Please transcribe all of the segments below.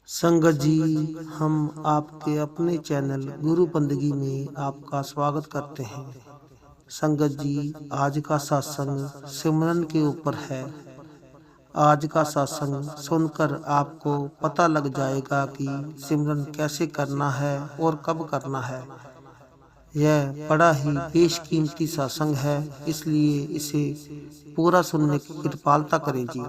संगत जी, हम आपके अपने चैनल गुरु बंदगी में आपका स्वागत करते हैं। संगत जी, आज का सत्संग सिमरन के ऊपर है। आज का सत्संग सुनकर आपको पता लग जाएगा कि सिमरन कैसे करना है और कब करना है। यह बड़ा ही बेशकीमती सत्संग है, इसलिए इसे पूरा सुनने की कृपालता करें जी।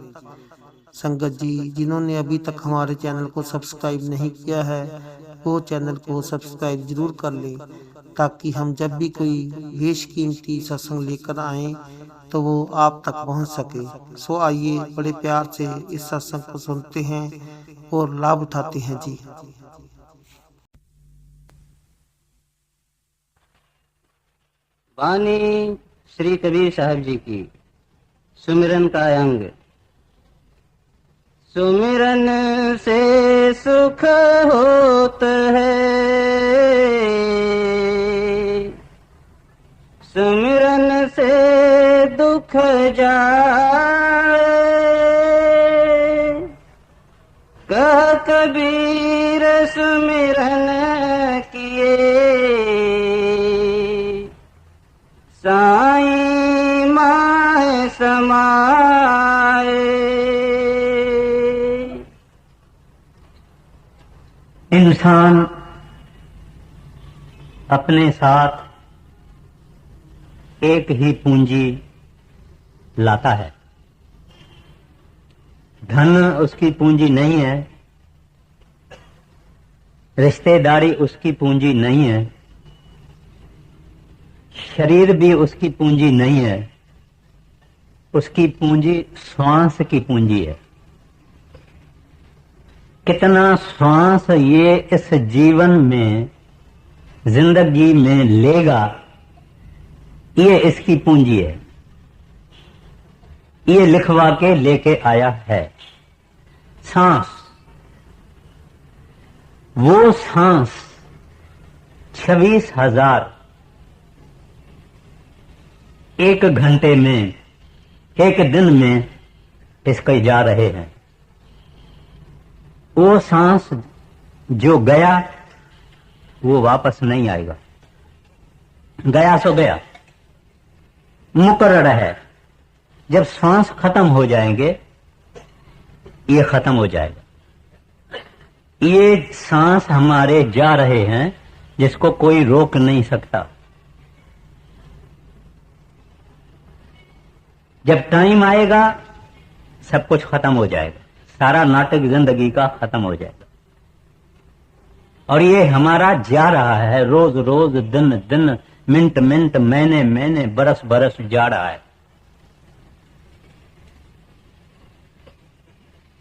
संगत जी, जिन्होंने अभी तक हमारे चैनल को सब्सक्राइब नहीं किया है, वो चैनल को सब्सक्राइब जरूर कर लें, ताकि हम जब भी कोई बेशकीमती सत्संग लेकर आए तो वो आप तक पहुंच सके। सो आइए बड़े प्यार से इस सत्संग को सुनते हैं और लाभ उठाते हैं जी। वाणी श्री कबीर साहब जी की सुमिरन का अंग। सुमिरन से सुख होत है, सुमिरन से दुख जाए। कह कबीर सुमिरन किए, साईं माय समाए। इंसान अपने साथ एक ही पूंजी लाता है। धन उसकी पूंजी नहीं है, रिश्तेदारी उसकी पूंजी नहीं है, शरीर भी उसकी पूंजी नहीं है। उसकी पूंजी श्वास की पूंजी है। कितना श्वास ये इस जीवन में, जिंदगी में लेगा, ये इसकी पूंजी है। ये लिखवा के लेके आया है। सांस, वो सांस 26,000 एक घंटे में, एक दिन में इसके जा रहे हैं। वो सांस जो गया वो वापस नहीं आएगा। गया सो गया, मुकर्रर है। जब सांस खत्म हो जाएंगे, ये खत्म हो जाएगा। ये सांस हमारे जा रहे हैं, जिसको कोई रोक नहीं सकता। जब टाइम आएगा सब कुछ खत्म हो जाएगा, सारा नाटक जिंदगी का खत्म हो जाएगा। और ये हमारा जा रहा है, रोज रोज, दिन दिन, मिनट मिनट, महीने महीने, बरस बरस जा रहा है।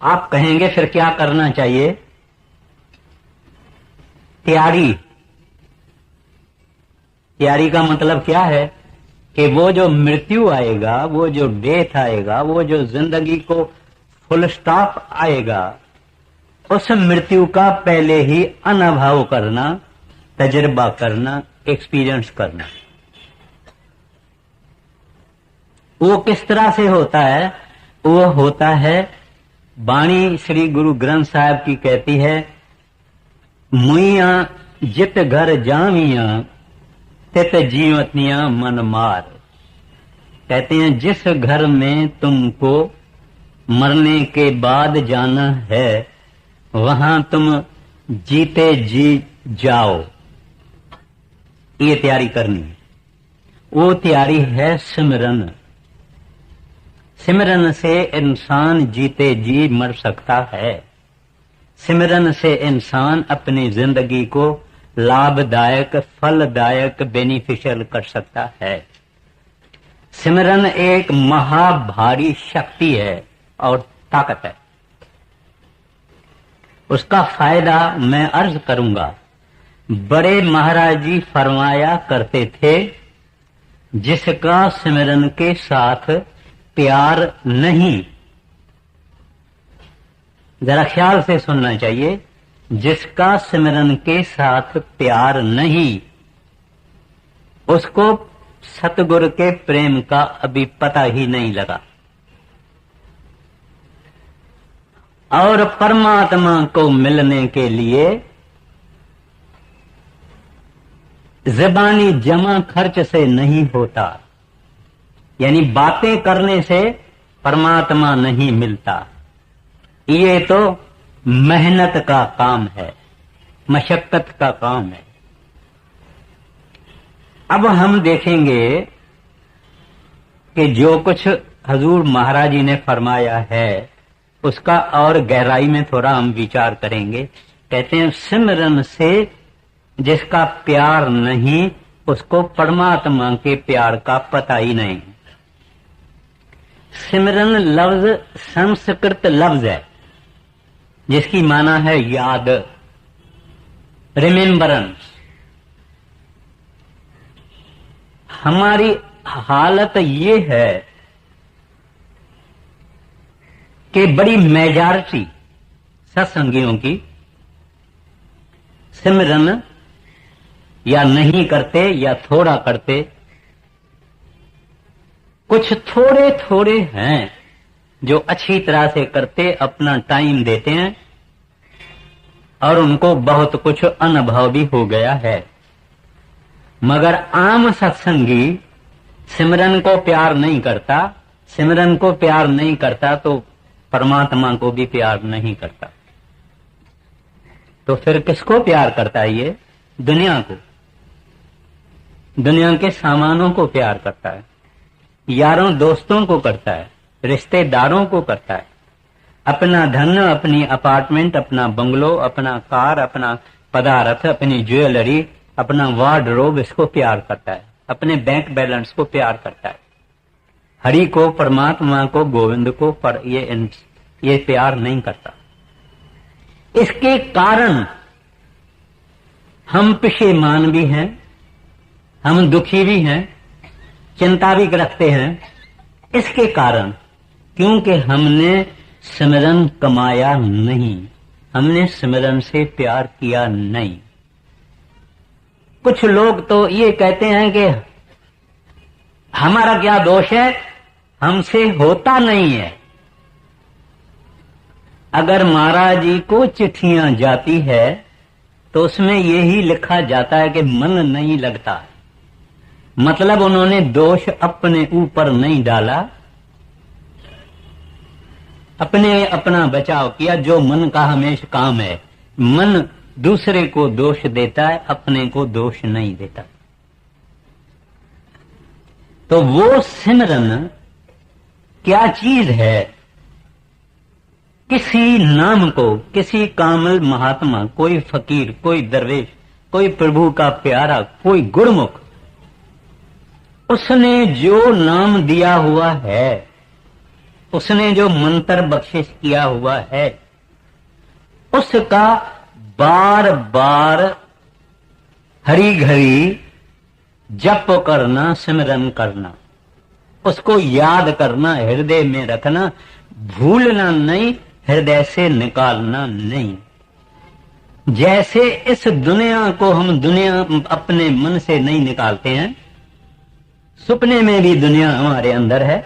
आप कहेंगे फिर क्या करना चाहिए? तैयारी। तैयारी का मतलब क्या है कि वो जो मृत्यु आएगा, वो जो डेथ आएगा, वो जो जिंदगी को फुल स्टॉप आएगा, उस मृत्यु का पहले ही अनुभव करना, तजुर्बा करना, एक्सपीरियंस करना। वो किस तरह से होता है? वो होता है, वाणी श्री गुरु ग्रंथ साहब की कहती है, मुइया जित घर जामिया तित जीवतियां मन मार। कहते हैं जिस घर में तुमको मरने के बाद जाना है, वहां तुम जीते जी जाओ। ये तैयारी करनी है। वो तैयारी है सिमरन। सिमरन से इंसान जीते जी मर सकता है। सिमरन से इंसान अपनी जिंदगी को लाभदायक, फलदायक, बेनिफिशियल कर सकता है। सिमरन एक महाभारी शक्ति है और ताकत है। उसका फायदा मैं अर्ज करूंगा। बड़े महाराज जी फरमाया करते थे, जिसका सिमरन के साथ प्यार नहीं, जरा ख्याल से सुनना चाहिए, जिसका सिमरन के साथ प्यार नहीं, उसको सतगुरु के प्रेम का अभी पता ही नहीं लगा। और परमात्मा को मिलने के लिए ज़बानी जमा खर्च से नहीं होता, यानी बातें करने से परमात्मा नहीं मिलता। ये तो मेहनत का काम है, मशक्कत का काम है। अब हम देखेंगे कि जो कुछ हजूर महाराज जी ने फरमाया है उसका और गहराई में थोड़ा हम विचार करेंगे। कहते हैं सिमरन से जिसका प्यार नहीं उसको परमात्मा के प्यार का पता ही नहीं। सिमरन लफ्ज संस्कृत लफ्ज है जिसकी माना है याद, रिमेम्बरेंस। हमारी हालत ये है कि बड़ी मेजॉरिटी सत्संगियों की सिमरन या नहीं करते या थोड़ा करते। कुछ थोड़े थोड़े हैं जो अच्छी तरह से करते, अपना टाइम देते हैं और उनको बहुत कुछ अनुभव भी हो गया है। मगर आम सत्संगी सिमरन को प्यार नहीं करता, सिमरन को प्यार नहीं करता तो परमात्मा को भी प्यार नहीं करता। तो फिर किसको प्यार करता है? ये दुनिया को, दुनिया के सामानों को प्यार करता है, यारों दोस्तों को करता है, रिश्तेदारों को करता है, अपना धन, अपनी अपार्टमेंट, अपना बंगलो, अपना कार, अपना पदार्थ, अपनी ज्वेलरी, अपना वार्डरोब, इसको प्यार करता है, अपने बैंक बैलेंस को प्यार करता है। हरि को, परमात्मा को, गोविंद को पर ये प्यार नहीं करता। इसके कारण हम पशेमान भी हैं, हम दुखी भी हैं, चिंता भी रखते हैं। इसके कारण क्योंकि हमने सिमरन कमाया नहीं, हमने सिमरन से प्यार किया नहीं। कुछ लोग तो ये कहते हैं कि हमारा क्या दोष है, हमसे होता नहीं है। अगर महाराज जी को चिट्ठियां जाती है तो उसमें यही लिखा जाता है कि मन नहीं लगता। मतलब उन्होंने दोष अपने ऊपर नहीं डाला, अपने अपना बचाव किया। जो मन का हमेशा काम है, मन दूसरे को दोष देता है, अपने को दोष नहीं देता। तो वो सिमरन क्या चीज है? किसी नाम को, किसी कामल महात्मा, कोई फकीर, कोई दरवेश, कोई प्रभु का प्यारा, कोई गुरमुख, उसने जो नाम दिया हुआ है, उसने जो मंत्र बख्शिश किया हुआ है, उसका बार बार हरी घड़ी जप करना, सिमरन करना, उसको याद करना, हृदय में रखना, भूलना नहीं, हृदय से निकालना नहीं। जैसे इस दुनिया को हम दुनिया अपने मन से नहीं निकालते हैं, सपने में भी दुनिया हमारे अंदर है।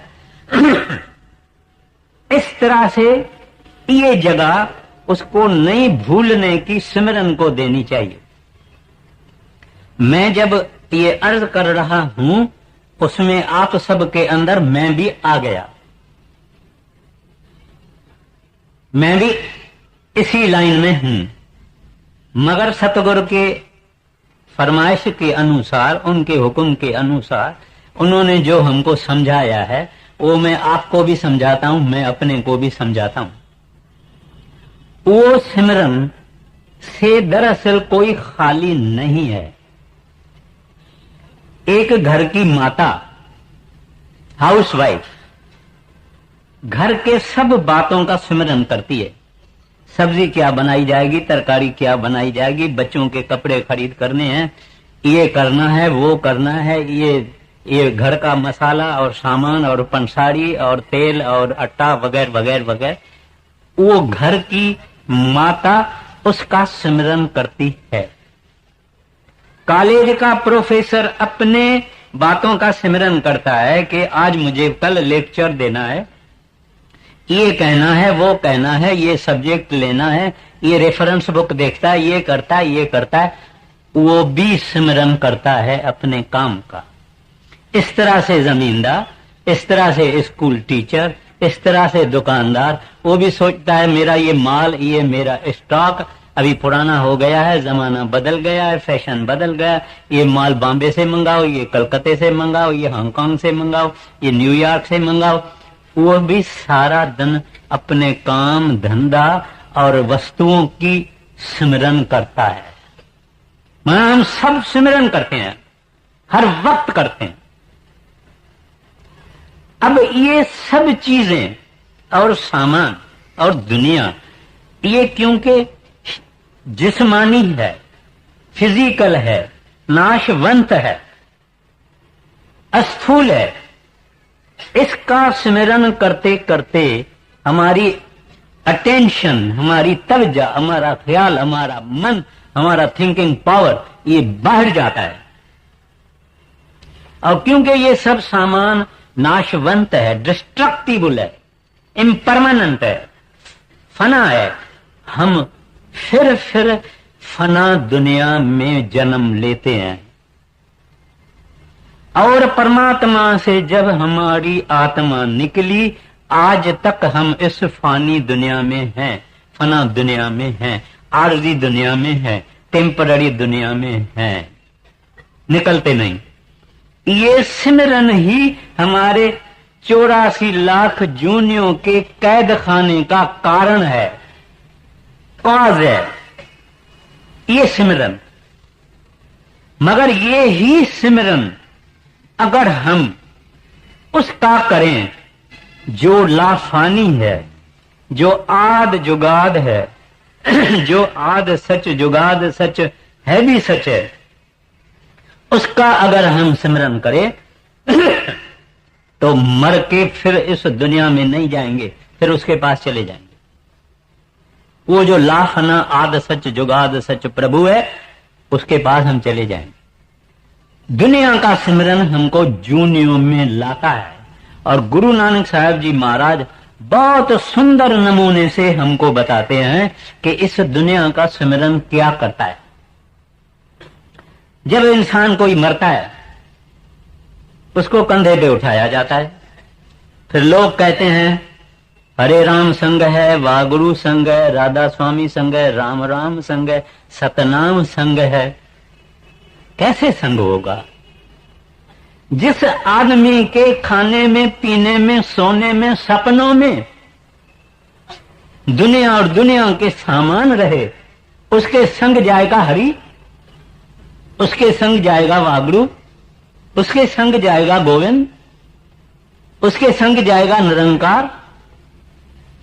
इस तरह से ये जगह उसको नहीं भूलने की सिमरन को देनी चाहिए। मैं जब ये अर्ज कर रहा हूं उसमें आप सबके अंदर मैं भी आ गया। मैं भी इसी लाइन में हूं, मगर सतगुरु के फरमाइश के अनुसार, उनके हुक्म के अनुसार उन्होंने जो हमको समझाया है वो मैं आपको भी समझाता हूं, मैं अपने को भी समझाता हूं। वो सिमरन से दरअसल कोई खाली नहीं है। एक घर की माता, हाउसवाइफ, घर के सब बातों का सिमरन करती है। सब्जी क्या बनाई जाएगी, तरकारी क्या बनाई जाएगी, बच्चों के कपड़े खरीद करने हैं, ये करना है, वो करना है, ये घर का मसाला और सामान और पंसारी और तेल और आटा वगैरह वगैरह वगैरह, वो घर की माता उसका सिमरन करती है। कॉलेज का प्रोफेसर अपने बातों का सिमरन करता है कि आज मुझे कल लेक्चर देना है, ये कहना है, वो कहना है, ये सब्जेक्ट लेना है, ये रेफरेंस बुक देखता है, ये करता है, ये करता है, वो भी सिमरन करता है अपने काम का। इस तरह से जमींदार, इस तरह से स्कूल टीचर, इस तरह से दुकानदार, वो भी सोचता है मेरा ये माल, ये मेरा स्टॉक अभी पुराना हो गया है, जमाना बदल गया है, फैशन बदल गया, ये माल बॉम्बे से मंगाओ, ये कलकत्ते से मंगाओ, ये हांगकांग से मंगाओ, ये न्यूयॉर्क से मंगाओ। वो भी सारा दिन अपने काम धंधा और वस्तुओं की सिमरन करता है। हम सब सिमरन करते हैं, हर वक्त करते हैं। अब ये सब चीजें और सामान और दुनिया, ये क्योंकि जिस्मानी है, फिजिकल है, नाशवंत है, अस्थूल है, इसका स्मरण करते करते हमारी अटेंशन, हमारी तवज्जो, हमारा ख्याल, हमारा मन, हमारा थिंकिंग पावर ये बढ़ जाता है। और क्योंकि ये सब सामान नाशवंत है, डिस्ट्रक्टिबल है, इम्परमानेंट है, फना है, हम फिर फना दुनिया में जन्म लेते हैं। और परमात्मा से जब हमारी आत्मा निकली, आज तक हम इस फानी दुनिया में हैं, फना दुनिया में हैं, आरजी दुनिया में हैं, टेम्पररी दुनिया में हैं, निकलते नहीं। ये सिमरन ही हमारे 84 लाख जूनियों के कैद खाने का कारण है, कॉज है ये सिमरन। मगर ये ही सिमरन अगर हम उसका करें जो लाफानी है, जो आद जुगाद है, जो आद सच जुगाद सच है भी सच है, उसका अगर हम सिमरन करें तो मर के फिर इस दुनिया में नहीं जाएंगे, फिर उसके पास चले जाएंगे। वो जो लाफना आद सच जुगाद सच प्रभु है, उसके पास हम चले जाएंगे। दुनिया का सिमरन हमको जूनियों में लाता है। और गुरु नानक साहब जी महाराज बहुत सुंदर नमूने से हमको बताते हैं कि इस दुनिया का सिमरन क्या करता है। जब इंसान कोई मरता है, उसको कंधे पे उठाया जाता है, फिर लोग कहते हैं हरे राम संग है, वागुरु संग है, राधा स्वामी संग है, राम राम संग है, सतनाम संग है। कैसे संग होगा? जिस आदमी के खाने में, पीने में, सोने में, सपनों में दुनिया और दुनिया के सामान रहे, उसके संग जाएगा हरि, उसके संग जाएगा वागुरु, उसके संग जाएगा गोविंद, उसके संग जाएगा निरंकार?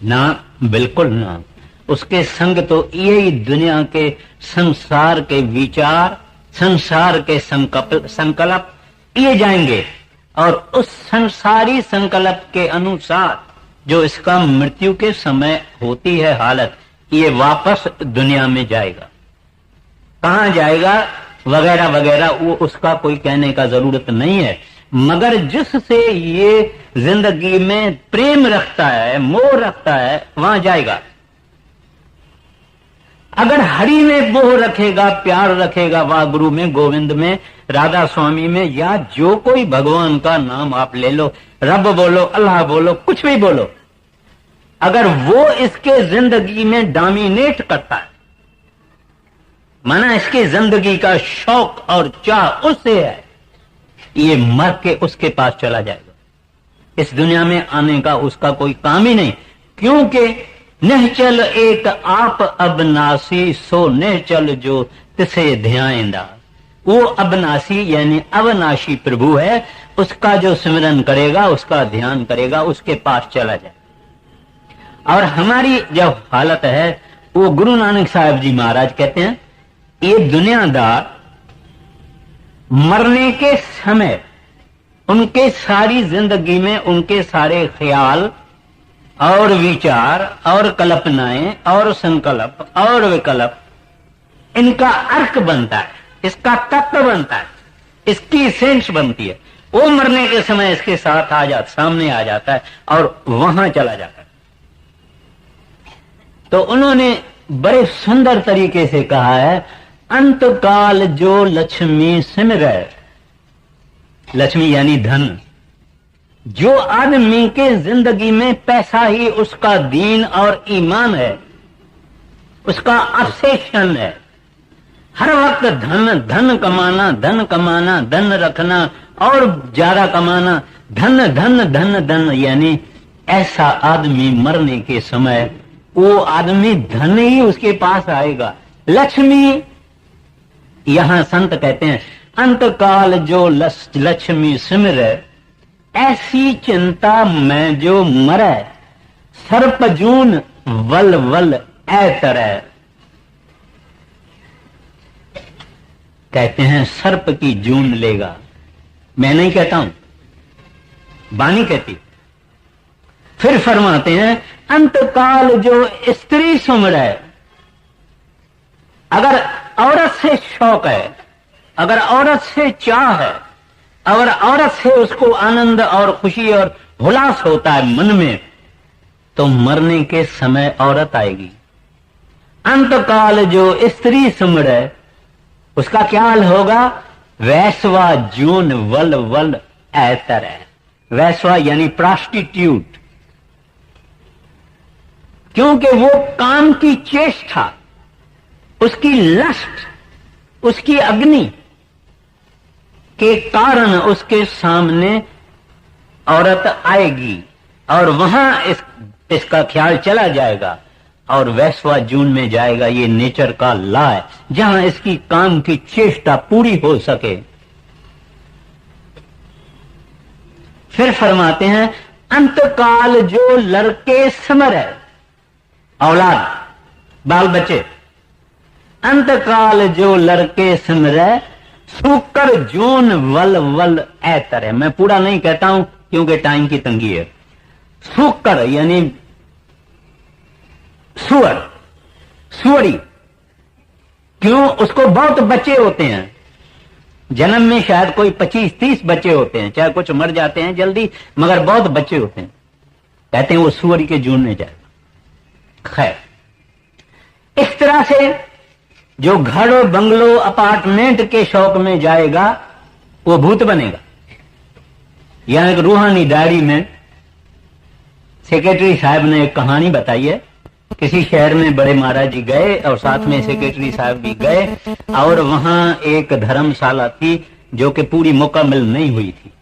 ना, बिल्कुल ना। उसके संग तो यही दुनिया के संसार के विचार, संसार के संकल्प ये जाएंगे, और उस संसारी संकल्प के अनुसार जो इसका मृत्यु के समय होती है हालत, ये वापस दुनिया में जाएगा। कहां जाएगा वगैरह वगैरह, वो उसका कोई कहने का जरूरत नहीं है। मगर जिससे ये जिंदगी में प्रेम रखता है, मोह रखता है, वहां जाएगा। अगर हरि में मोह रखेगा, प्यार रखेगा, वागुरु में, गोविंद में, राधा स्वामी में, या जो कोई भगवान का नाम आप ले लो, रब बोलो, अल्लाह बोलो, कुछ भी बोलो, अगर वो इसके जिंदगी में डोमिनेट करता है, माना इसकी जिंदगी का शौक और चाह उससे है, ये मर के उसके पास चला जाएगा। इस दुनिया में आने का उसका कोई काम ही नहीं, क्योंकि निश्चल एक आप अबनासी, सो निश्चल जो तिसे ध्याएंदा। वो अबनासी यानी अविनाशी प्रभु है, उसका जो सिमरन करेगा, उसका ध्यान करेगा, उसके पास चला जाए। और हमारी जो हालत है, वो गुरु नानक साहब जी महाराज कहते हैं, ये दुनियादार मरने के समय उनके सारी जिंदगी में उनके सारे ख्याल और विचार और कल्पनाएं और संकल्प और विकल्प, इनका अर्क बनता है, इसका तत्व बनता है, इसकी सेंस बनती है। वो मरने के समय इसके साथ सामने आ जाता है और वहां चला जाता है। तो उन्होंने बड़े सुंदर तरीके से कहा है, अंत काल जो लक्ष्मी सिमरै, लक्ष्मी यानी धन, जो आदमी के जिंदगी में पैसा ही उसका दीन और ईमान है, उसका ऑब्सेशन है, हर वक्त धन धन कमाना, धन कमाना, धन रखना और ज्यादा कमाना, धन धन धन धन, यानी ऐसा आदमी मरने के समय वो आदमी धन ही उसके पास आएगा। लक्ष्मी, यहां संत कहते हैं अंत काल जो लक्ष्मी सिमरै, ऐसी चिंता में जो मरै, सर्पजून वल वल ऐ तरह। कहते हैं सर्प की जून लेगा, मैं नहीं कहता हूं, वाणी कहती। फिर फरमाते हैं अंतकाल जो स्त्री सुमरै, अगर औरत से शौक है, अगर औरत से चाह है, अगर औरत से उसको आनंद और खुशी और हुलास होता है मन में, तो मरने के समय औरत आएगी। अंतकाल जो स्त्री सुमरै, उसका क्या हाल होगा? वैश्वा जून वल वल ऐ तरह। वैश्वा यानी प्रॉस्टिट्यूट, क्योंकि वो काम की चेष्टा, उसकी लस्ट, उसकी अग्नि के कारण उसके सामने औरत आएगी और वहां इसका ख्याल चला जाएगा और वैश्वा जून में जाएगा। ये नेचर का लॉ है, जहां इसकी काम की चेष्टा पूरी हो सके। फिर फरमाते हैं अंतकाल जो लड़के समरै, औलाद, बाल बच्चे, अंतकाल जो लड़के सिमरै, सूकर जून वल वल ऐ तरह। मैं पूरा नहीं कहता हूं क्योंकि टाइम की तंगी है। सूकर यानी सुअर, सुअरी, क्यों? उसको बहुत बच्चे होते हैं, जन्म में शायद कोई 25-30 बच्चे होते हैं, चाहे कुछ मर जाते हैं जल्दी, मगर बहुत बच्चे होते हैं। कहते हैं वो सुअरी के जून में जाएगा। खैर, इस तरह से जो घरों बंगलों अपार्टमेंट के शौक में जाएगा वो भूत बनेगा। यहां एक रूहानी डायरी में सेक्रेटरी साहब ने एक कहानी बताई है। किसी शहर में बड़े महाराज जी गए और साथ में सेक्रेटरी साहब भी गए, और वहां एक धर्मशाला थी जो कि पूरी मुकम्मल नहीं हुई थी।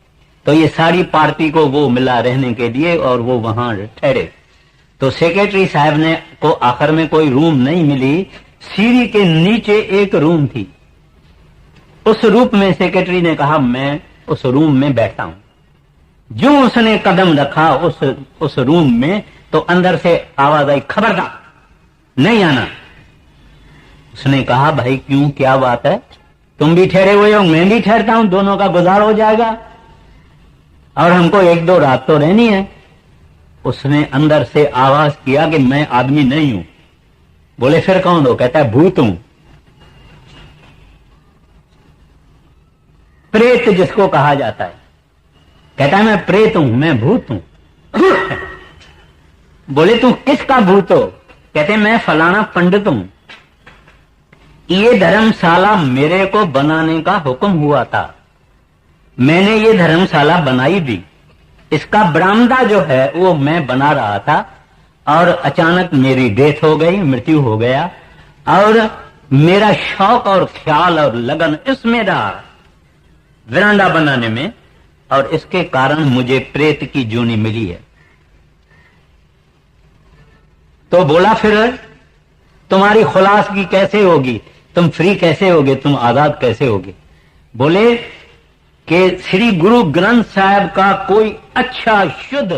तो ये सारी पार्टी को वो मिला रहने के लिए और वो वहां ठहरे। तो सेक्रेटरी साहब ने को आखिर में कोई रूम नहीं मिली, सीढ़ी के नीचे एक रूम थी। उस रूप में सेक्रेटरी ने कहा मैं उस रूम में बैठता हूं। जो उसने कदम रखा उस रूम में, तो अंदर से आवाज आई, खबरदार नहीं आना। उसने कहा भाई क्यों, क्या बात है? तुम भी ठहरे हुए हो, मैं भी ठहरता हूं, दोनों का गुजार हो जाएगा और हमको 1-2 रात तो रहनी है। उसने अंदर से आवाज किया कि मैं आदमी नहीं हूं। बोले फिर कौन हो? कहता है भूत हूं, प्रेत जिसको कहा जाता है। कहता है मैं प्रेत हूं, मैं भूत हूं। बोले तू किसका भूत हो? कहते मैं फलाना पंडित हूं, ये धर्मशाला मेरे को बनाने का हुक्म हुआ था, मैंने ये धर्मशाला बनाई भी। इसका बरामदा जो है वो मैं बना रहा था और अचानक मेरी डेथ हो गई, मृत्यु हो गया, और मेरा शौक और ख्याल और लगन इसमें रहा, वरांडा बनाने में, और इसके कारण मुझे प्रेत की जूनी मिली है। तो बोला फिर तुम्हारी खुलासगी कैसे होगी, तुम फ्री कैसे होगे, तुम आजाद कैसे होगे? बोले कि श्री गुरु ग्रंथ साहब का कोई अच्छा शुद्ध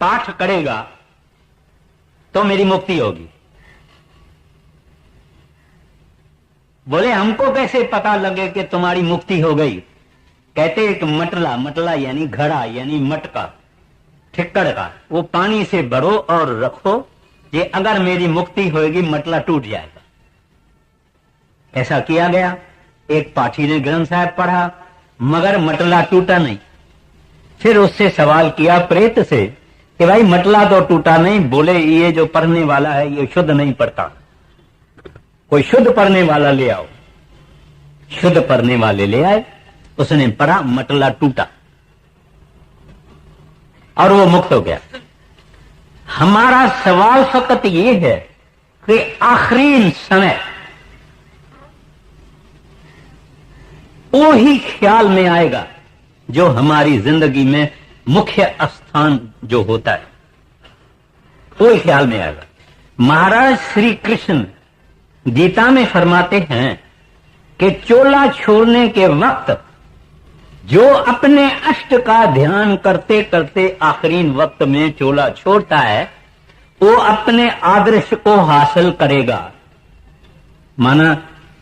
पाठ करेगा तो मेरी मुक्ति होगी। बोले हमको कैसे पता लगे कि तुम्हारी मुक्ति हो गई? कहते एक मटला, मटला यानी घड़ा यानी मटका, ठिक्कड़ का, वो पानी से भरो और रखो, ये अगर मेरी मुक्ति होगी मटला टूट जाएगा। ऐसा किया गया। एक पाठी ने ग्रंथ साहब पढ़ा मगर मटला टूटा नहीं। फिर उससे सवाल किया प्रेत से कि भाई मटला तो टूटा नहीं, बोले ये जो पढ़ने वाला है ये शुद्ध नहीं पढ़ता, कोई शुद्ध पढ़ने वाला ले आओ। शुद्ध पढ़ने वाले ले आए, उसने पढ़ा, मटला टूटा और वो मुक्त हो गया। हमारा सवाल फकत ये है कि आखिरी समय वो ही ख्याल में आएगा जो हमारी जिंदगी में मुख्य स्थान जो होता है, वो ही ख्याल में आएगा। महाराज श्री कृष्ण गीता में फरमाते हैं कि चोला छोड़ने के वक्त जो अपने अष्ट का ध्यान करते करते आखिरी वक्त में चोला छोड़ता है, वो अपने आदर्श को हासिल करेगा। माना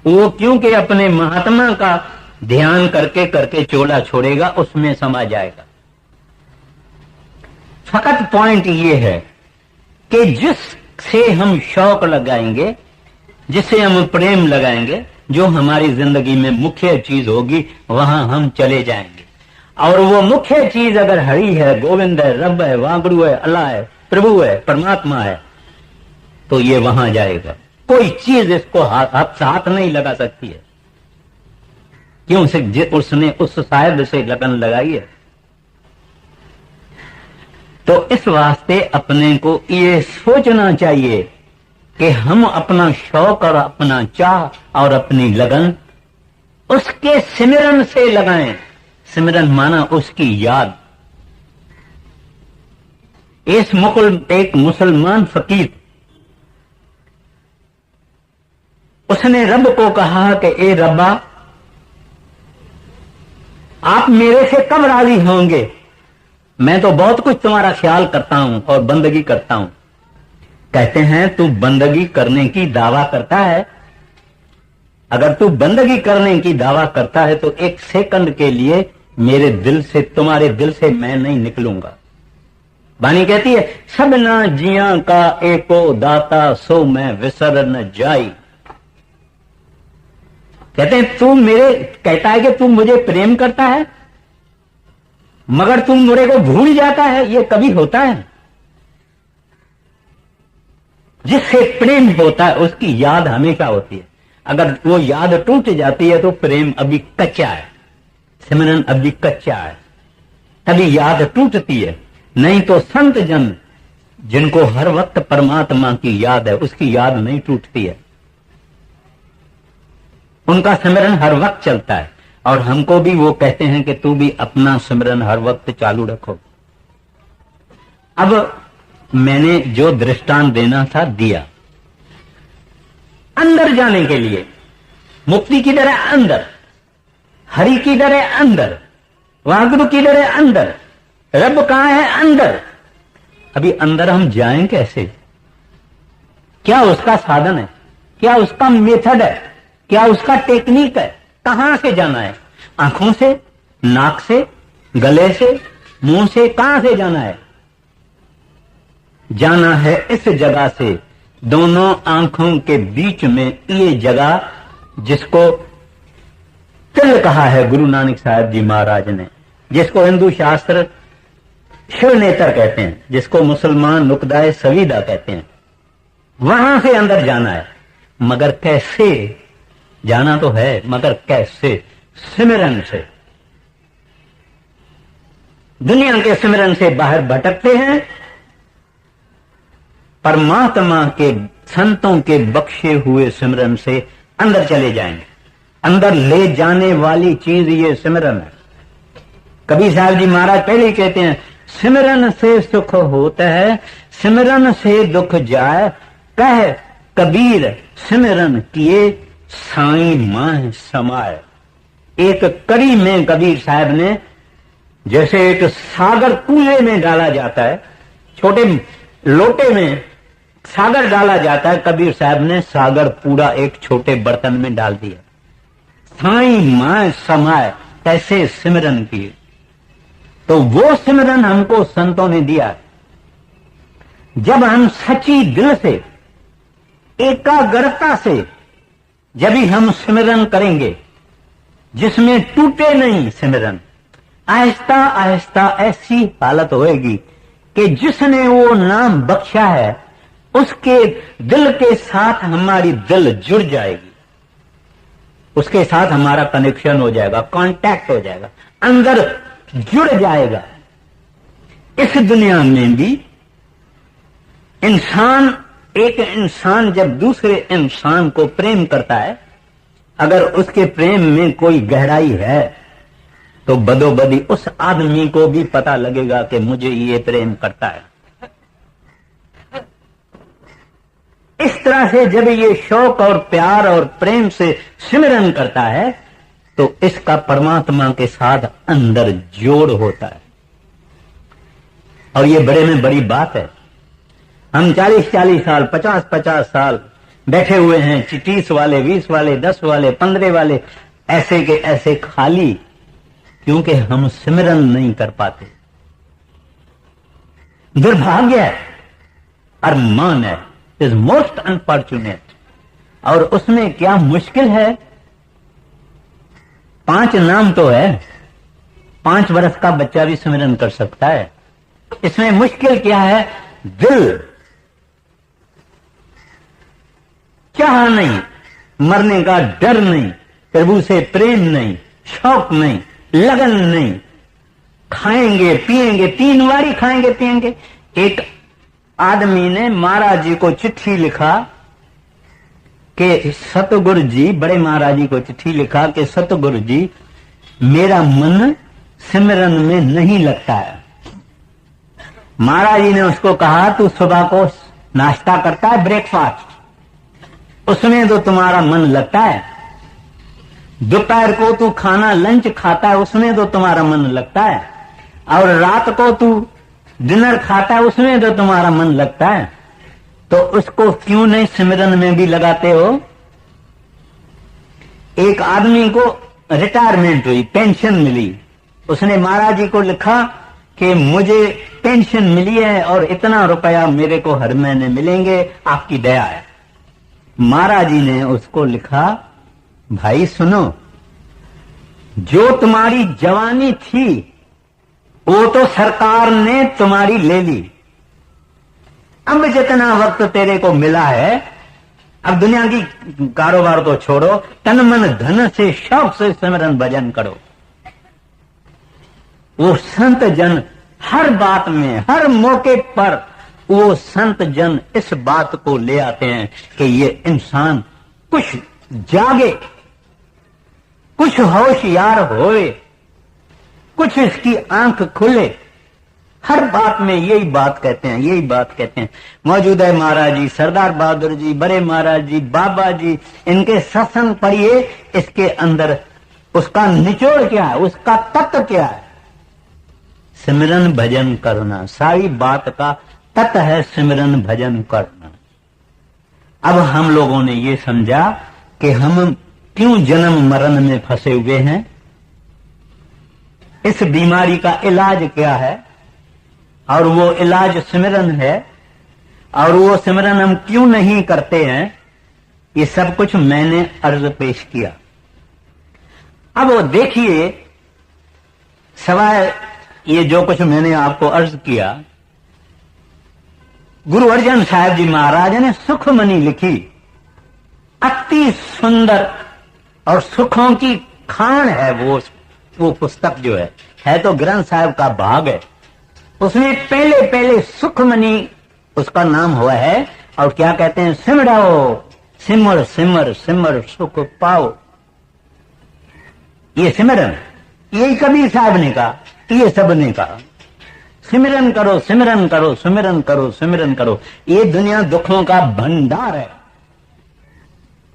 वो क्योंकि अपने महात्मा का ध्यान करके करके चोला छोड़ेगा, उसमें समा जाएगा। फकत पॉइंट ये है कि जिससे हम शौक लगाएंगे, जिससे हम प्रेम लगाएंगे, जो हमारी जिंदगी में मुख्य चीज होगी, वहां हम चले जाएंगे। और वो मुख्य चीज अगर हरि है, गोविंद है, रब है, वागड़ू है, अल्लाह है, प्रभु है, परमात्मा है, तो ये वहां जाएगा। कोई चीज इसको हाथ नहीं लगा सकती है। क्यों से उसने उस शायद से लगन लगाई है। तो इस वास्ते अपने को ये सोचना चाहिए कि हम अपना शौक और अपना चाह और अपनी लगन उसके सिमरन से लगाएं। सिमरन माना उसकी याद। एक मुसलमान फकीर, उसने रब को कहा कि ए रब्बा, आप मेरे से कब राजी होंगे? मैं तो बहुत कुछ तुम्हारा ख्याल करता हूं और बंदगी करता हूं। कहते हैं तू बंदगी करने की दावा करता है? अगर तू बंदगी करने की दावा करता है तो एक सेकंड के लिए मेरे दिल से, तुम्हारे दिल से मैं नहीं निकलूंगा। बानी कहती है, सब ना जिया का एको दाता, सो मैं विसर न जाई। कहते हैं तू मेरे, कहता है कि तू मुझे प्रेम करता है, मगर तुम मेरे को भूल जाता है। ये कभी होता है? जिससे प्रेम होता है उसकी याद हमेशा होती है। अगर वो याद टूट जाती है तो प्रेम अभी कच्चा है, सिमरन अभी कच्चा है, तभी याद टूटती है। नहीं तो संत जन जिनको हर वक्त परमात्मा की याद है, उसकी याद नहीं टूटती है, उनका सिमरन हर वक्त चलता है। और हमको भी वो कहते हैं कि तू भी अपना सिमरन हर वक्त चालू रखो। अब मैंने जो दृष्टांत देना था दिया। अंदर जाने के लिए, मुक्ति की तरह अंदर, हरि की तरह अंदर, वागुरु की तरह अंदर, रब कहां है? अंदर। अभी अंदर हम जाएं कैसे? क्या उसका साधन है? क्या उसका मेथड है? क्या उसका टेक्निक है? कहां से जाना है? आंखों से, नाक से, गले से, मुंह से? कहां से जाना है? जाना है इस जगह से, दोनों आंखों के बीच में ये जगह जिसको तिल कहा है गुरु नानक साहब जी महाराज ने, जिसको हिंदू शास्त्र शिव नेत्र कहते हैं, जिसको मुसलमान नुकदाए सवीदा कहते हैं। वहां से अंदर जाना है, मगर कैसे? जाना तो है, मगर कैसे? सिमरन से। दुनिया के सिमरन से बाहर भटकते हैं, परमात्मा के संतों के बख्शे हुए सिमरन से अंदर चले जाएंगे। अंदर ले जाने वाली चीज ये सिमरन है। कबीर साहब जी महाराज पहले ही कहते हैं, सिमरन से सुख होता है, सिमरन से दुख जाए, कह कबीर सिमरन किए, साईं माह समाए। एक कड़ी में कबीर साहब ने, जैसे एक सागर कुएं में डाला जाता है, छोटे लोटे में सागर डाला जाता है, कबीर साहब ने सागर पूरा एक छोटे बर्तन में डाल दिया। साईं माह समाए, कैसे सिमरन किए। तो वो सिमरन हमको संतों ने दिया। जब हम सच्ची दिल से, एकाग्रता से जब भी हम सिमरन करेंगे, जिसमें टूटे नहीं सिमरन, आहिस्ता आहिस्ता ऐसी हालत होएगी कि जिसने वो नाम बख्शा है उसके दिल के साथ हमारी दिल जुड़ जाएगी, उसके साथ हमारा कनेक्शन हो जाएगा, कांटेक्ट हो जाएगा, अंदर जुड़ जाएगा। इस दुनिया में भी एक इंसान जब दूसरे इंसान को प्रेम करता है, अगर उसके प्रेम में कोई गहराई है तो बदोबदी उस आदमी को भी पता लगेगा कि मुझे ये प्रेम करता है। इस तरह से जब ये शौक और प्यार और प्रेम से सिमरन करता है तो इसका परमात्मा के साथ अंदर जोड़ होता है। और ये बड़े में बड़ी बात है। हम 40-40 साल, 50-50 साल बैठे हुए हैं, 30 वाले, 20 वाले, 10 वाले, 15 वाले, ऐसे के ऐसे खाली, क्योंकि हम सिमरन नहीं कर पाते। दुर्भाग्य है, अरमान है, इज मोस्ट अनफॉर्चुनेट। और उसमें क्या मुश्किल है? 5 नाम तो है, 5 वर्ष का बच्चा भी सिमरन कर सकता है। इसमें मुश्किल क्या है? दिल चाह नहीं, मरने का डर नहीं, प्रभु से प्रेम नहीं, शौक नहीं, लगन नहीं, खाएंगे पिएंगे, 3 बारी खाएंगे पिएंगे। एक आदमी ने महाराज जी को चिट्ठी लिखा कि सतगुरु जी, बड़े महाराज जी को चिट्ठी लिखा कि सतगुरु जी, मेरा मन सिमरन में नहीं लगता है। महाराज जी ने उसको कहा, तू सुबह को नाश्ता करता है, ब्रेकफास्ट, उसमें तो तुम्हारा मन लगता है। दोपहर को तू खाना लंच खाता है, उसमें तो तुम्हारा मन लगता है। और रात को तू डिनर खाता है, उसमें तो तुम्हारा मन लगता है। तो उसको क्यों नहीं सिमरन में भी लगाते हो? एक आदमी को रिटायरमेंट हुई, पेंशन मिली, उसने महाराज जी को लिखा कि मुझे पेंशन मिली है और इतना रुपया मेरे को हर महीने मिलेंगे, आपकी दया है। महाराज जी ने उसको लिखा, भाई सुनो, जो तुम्हारी जवानी थी वो तो सरकार ने तुम्हारी ले ली। अब जितना वक्त तेरे को मिला है, अब दुनिया की कारोबार तो छोड़ो, तन मन धन से शौक से सिमरन भजन करो। वो संत जन हर बात में, हर मौके पर वो संत जन इस बात को ले आते हैं कि ये इंसान कुछ जागे, कुछ होशियार होए, कुछ इसकी आंख खुले। हर बात में यही बात कहते हैं, यही बात कहते हैं। मौजूद है महाराज जी, सरदार बहादुर जी, बड़े महाराज जी, बाबा जी, इनके सत्संग पढ़िए, इसके अंदर उसका निचोड़ क्या है, उसका तत्व क्या है? सिमरन भजन करना, सारी बात का तत्व है सिमरन भजन करना। अब हम लोगों ने ये समझा कि हम क्यों जन्म मरण में फंसे हुए हैं, इस बीमारी का इलाज क्या है, और वो इलाज सिमरन है, और वो सिमरन हम क्यों नहीं करते हैं, ये सब कुछ मैंने अर्ज पेश किया। अब वो देखिए, सवाल ये जो कुछ मैंने आपको अर्ज किया, गुरु अर्जन साहब जी महाराज ने सुखमनी लिखी, अति सुंदर और सुखों की खान है वो पुस्तक जो है तो ग्रंथ साहब का भाग है। उसमें पहले पहले सुखमनी उसका नाम हुआ है, और क्या कहते हैं, सिमराओ, सिमर सिमर सिमर सुख पाओ। ये सिमरन, यही कबीर साहब ने कहा, ये सब ने कहा, सिमरन करो, सिमरन करो, सिमरन करो, सिमरन करो। ये दुनिया दुखों का भंडार है,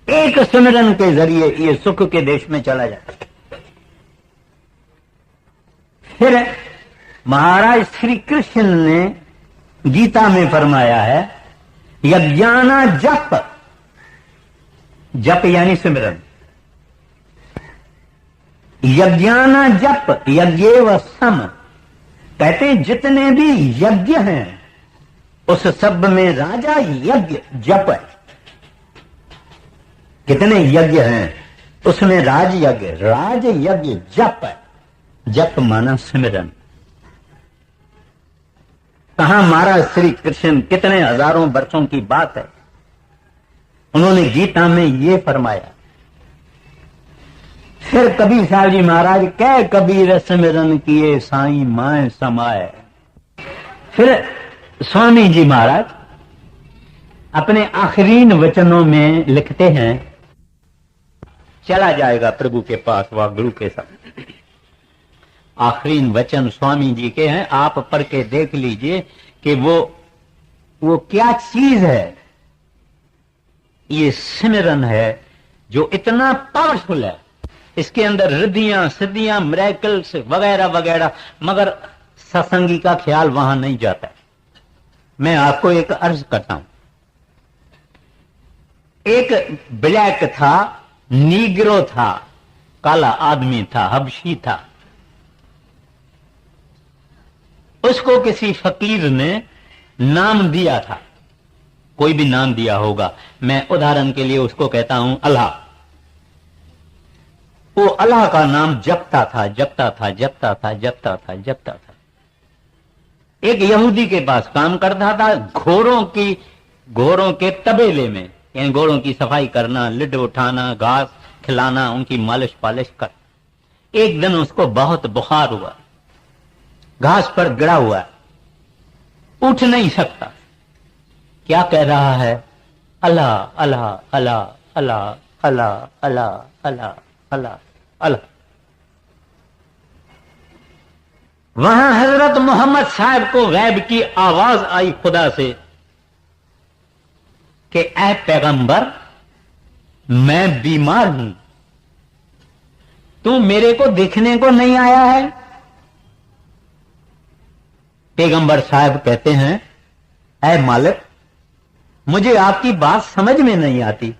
एक सिमरन के जरिए ये सुख के देश में चला जाता है। फिर महाराज श्री कृष्ण ने गीता में फरमाया है, यज्ञाना जप, जप यानी सिमरन, यज्ञाना जप यज्ञेव सम, कहते हैं जितने भी यज्ञ हैं उस सब में राजा यज्ञ जप है। कितने यज्ञ हैं उसमें राज यज्ञ जप है। जप माना सिमरन। कहा महाराज श्री कृष्ण, कितने हजारों वर्षों की बात है, उन्होंने गीता में ये फरमाया। फिर कबीर साहब जी महाराज कह कबीर सिमरन किए साईं माए समाए। फिर स्वामी जी महाराज अपने आखिरीन वचनों में लिखते हैं, चला जाएगा प्रभु के पास वह गुरु के साथ। आखिरीन वचन स्वामी जी के हैं, आप पढ़ के देख लीजिए कि वो क्या चीज है। ये सिमरन है जो इतना पावरफुल है, इसके अंदर रिद्धियां सिद्धियां मिरेकल्स वगैरह वगैरह, मगर सत्संगी का ख्याल वहां नहीं जाता। मैं आपको एक अर्ज करता हूं। एक ब्लैक था, नीग्रो था, काला आदमी था, हबशी था। उसको किसी फकीर ने नाम दिया था, कोई भी नाम दिया होगा, मैं उदाहरण के लिए उसको कहता हूं अल्लाह। वो अल्लाह का नाम जपता था, जपता था, जपता था, जपता था, जपता था। एक यहूदी के पास काम करता था, घोड़ों के तबेले में, यानी घोड़ों की सफाई करना, लिड उठाना, घास खिलाना, उनकी मालिश पालिश कर। एक दिन उसको बहुत बुखार हुआ, घास पर गिरा हुआ, उठ नहीं सकता। क्या कह रहा है? अल्लाह अल्लाह अल्लाह अल्लाह अल्लाह अल्लाह अल्लाह अल्लाह अल्लाह। वहां हजरत मोहम्मद साहब को गैब की आवाज आई खुदा से कि ऐ पैगंबर, मैं बीमार हूं, तू मेरे को देखने को नहीं आया है? पैगंबर साहब कहते हैं, ऐ मालिक, मुझे आपकी बात समझ में नहीं आती।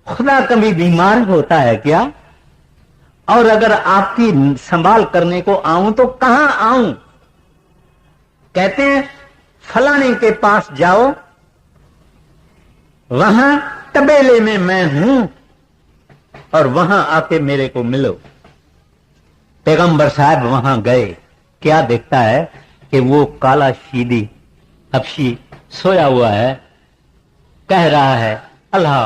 खुदा कभी बीमार होता है क्या? और अगर आपकी संभाल करने को आऊं तो कहां आऊं? कहते हैं, फलाने के पास जाओ, वहां तबेले में मैं हूं और वहां आके मेरे को मिलो। पैगंबर साहब वहां गए, क्या देखता है कि वो काला शीदी हबशी सोया हुआ है, कह रहा है अल्लाह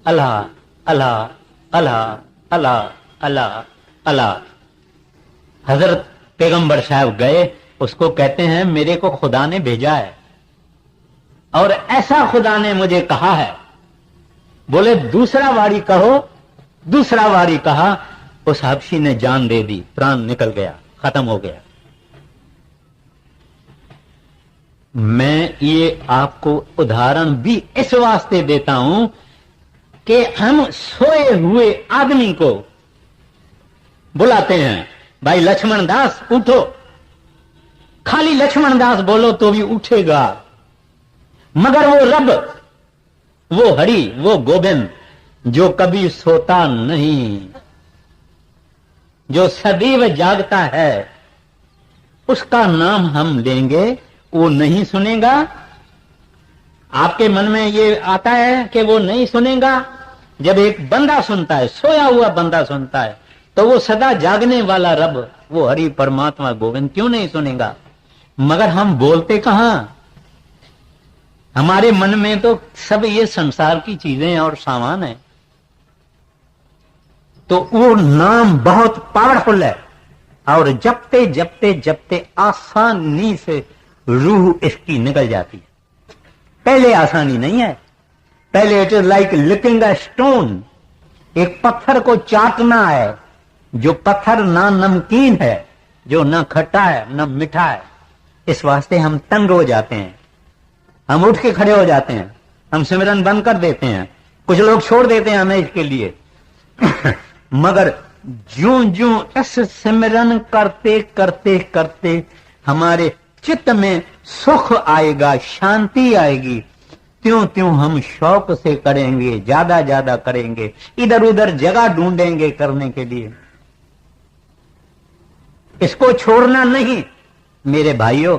अल्लाह अल्लाह अल्लाह अल्लाह अल्लाह अल्लाह। हजरत पैगंबर साहब गए, उसको कहते हैं, मेरे को खुदा ने भेजा है और ऐसा खुदा ने मुझे कहा है। बोले दूसरा वारी कहो। दूसरा वारी कहा, उस हबशी ने जान दे दी, प्राण निकल गया, खत्म हो गया। मैं ये आपको उदाहरण भी इस वास्ते देता हूं कि हम सोए हुए आदमी को बुलाते हैं, भाई लक्ष्मण दास उठो। खाली लक्ष्मण दास बोलो तो भी उठेगा, मगर वो रब, वो हरि, वो गोविंद जो कभी सोता नहीं, जो सदैव जागता है, उसका नाम हम लेंगे, वो नहीं सुनेगा। आपके मन में ये आता है कि वो नहीं सुनेगा? जब एक बंदा सुनता है, सोया हुआ बंदा सुनता है, तो वो सदा जागने वाला रब, वो हरि परमात्मा गोविंद क्यों नहीं सुनेगा? मगर हम बोलते कहां? हमारे मन में तो सब ये संसार की चीजें और सामान है। तो वो नाम बहुत पावरफुल है और जपते जपते जपते आसानी से रूह इसकी निकल जाती है। पहले आसानी नहीं है, पहले it is like licking a stone. एक पत्थर को चाटना है, जो पत्थर ना नमकीन है, जो ना खट्टा है ना मीठा है। इस वास्ते हम तंग हो जाते हैं, हम उठ के खड़े हो जाते हैं, हम सिमरन बंद कर देते हैं, कुछ लोग छोड़ देते हैं हमें इसके लिए। मगर ज्यों ज्यों इस सिमरन करते करते करते हमारे चित्त में सुख आएगा, शांति आएगी, त्यों त्यों हम शौक से करेंगे, ज्यादा ज्यादा करेंगे, इधर उधर जगह ढूंढेंगे करने के लिए। इसको छोड़ना नहीं। मेरे भाइयों,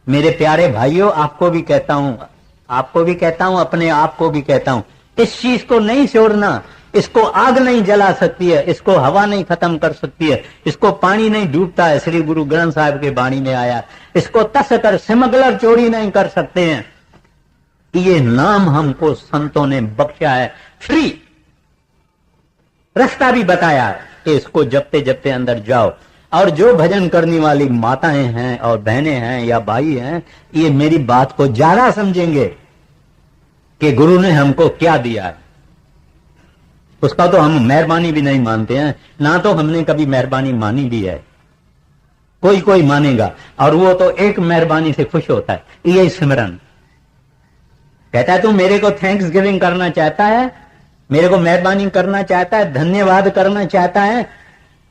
मेरे प्यारे भाइयों, आपको भी कहता हूं, अपने आप को भी कहता हूं, इस चीज को नहीं छोड़ना। इसको आग नहीं जला सकती है, इसको हवा नहीं खत्म कर सकती है, इसको पानी नहीं डूबता है। श्री गुरु ग्रंथ साहिब के वाणी में आया, इसको तस कर स्मगलर चोरी नहीं कर सकते हैं। ये नाम हमको संतों ने बख्शा है, फ्री रास्ता भी बताया है कि इसको जपते जपते अंदर जाओ। और जो भजन करने वाली माताएं हैं और बहनें हैं या भाई हैं, ये मेरी बात को ज्यादा समझेंगे कि गुरु ने हमको क्या दिया है। उसका तो हम मेहरबानी भी नहीं मानते हैं, ना तो हमने कभी मेहरबानी मानी भी है। कोई कोई मानेगा और वो तो एक मेहरबानी से खुश होता है, ये सिमरन। कहता है तू मेरे को थैंक्स गिविंग करना चाहता है, मेरे को मेहरबानी करना चाहता है, धन्यवाद करना चाहता है,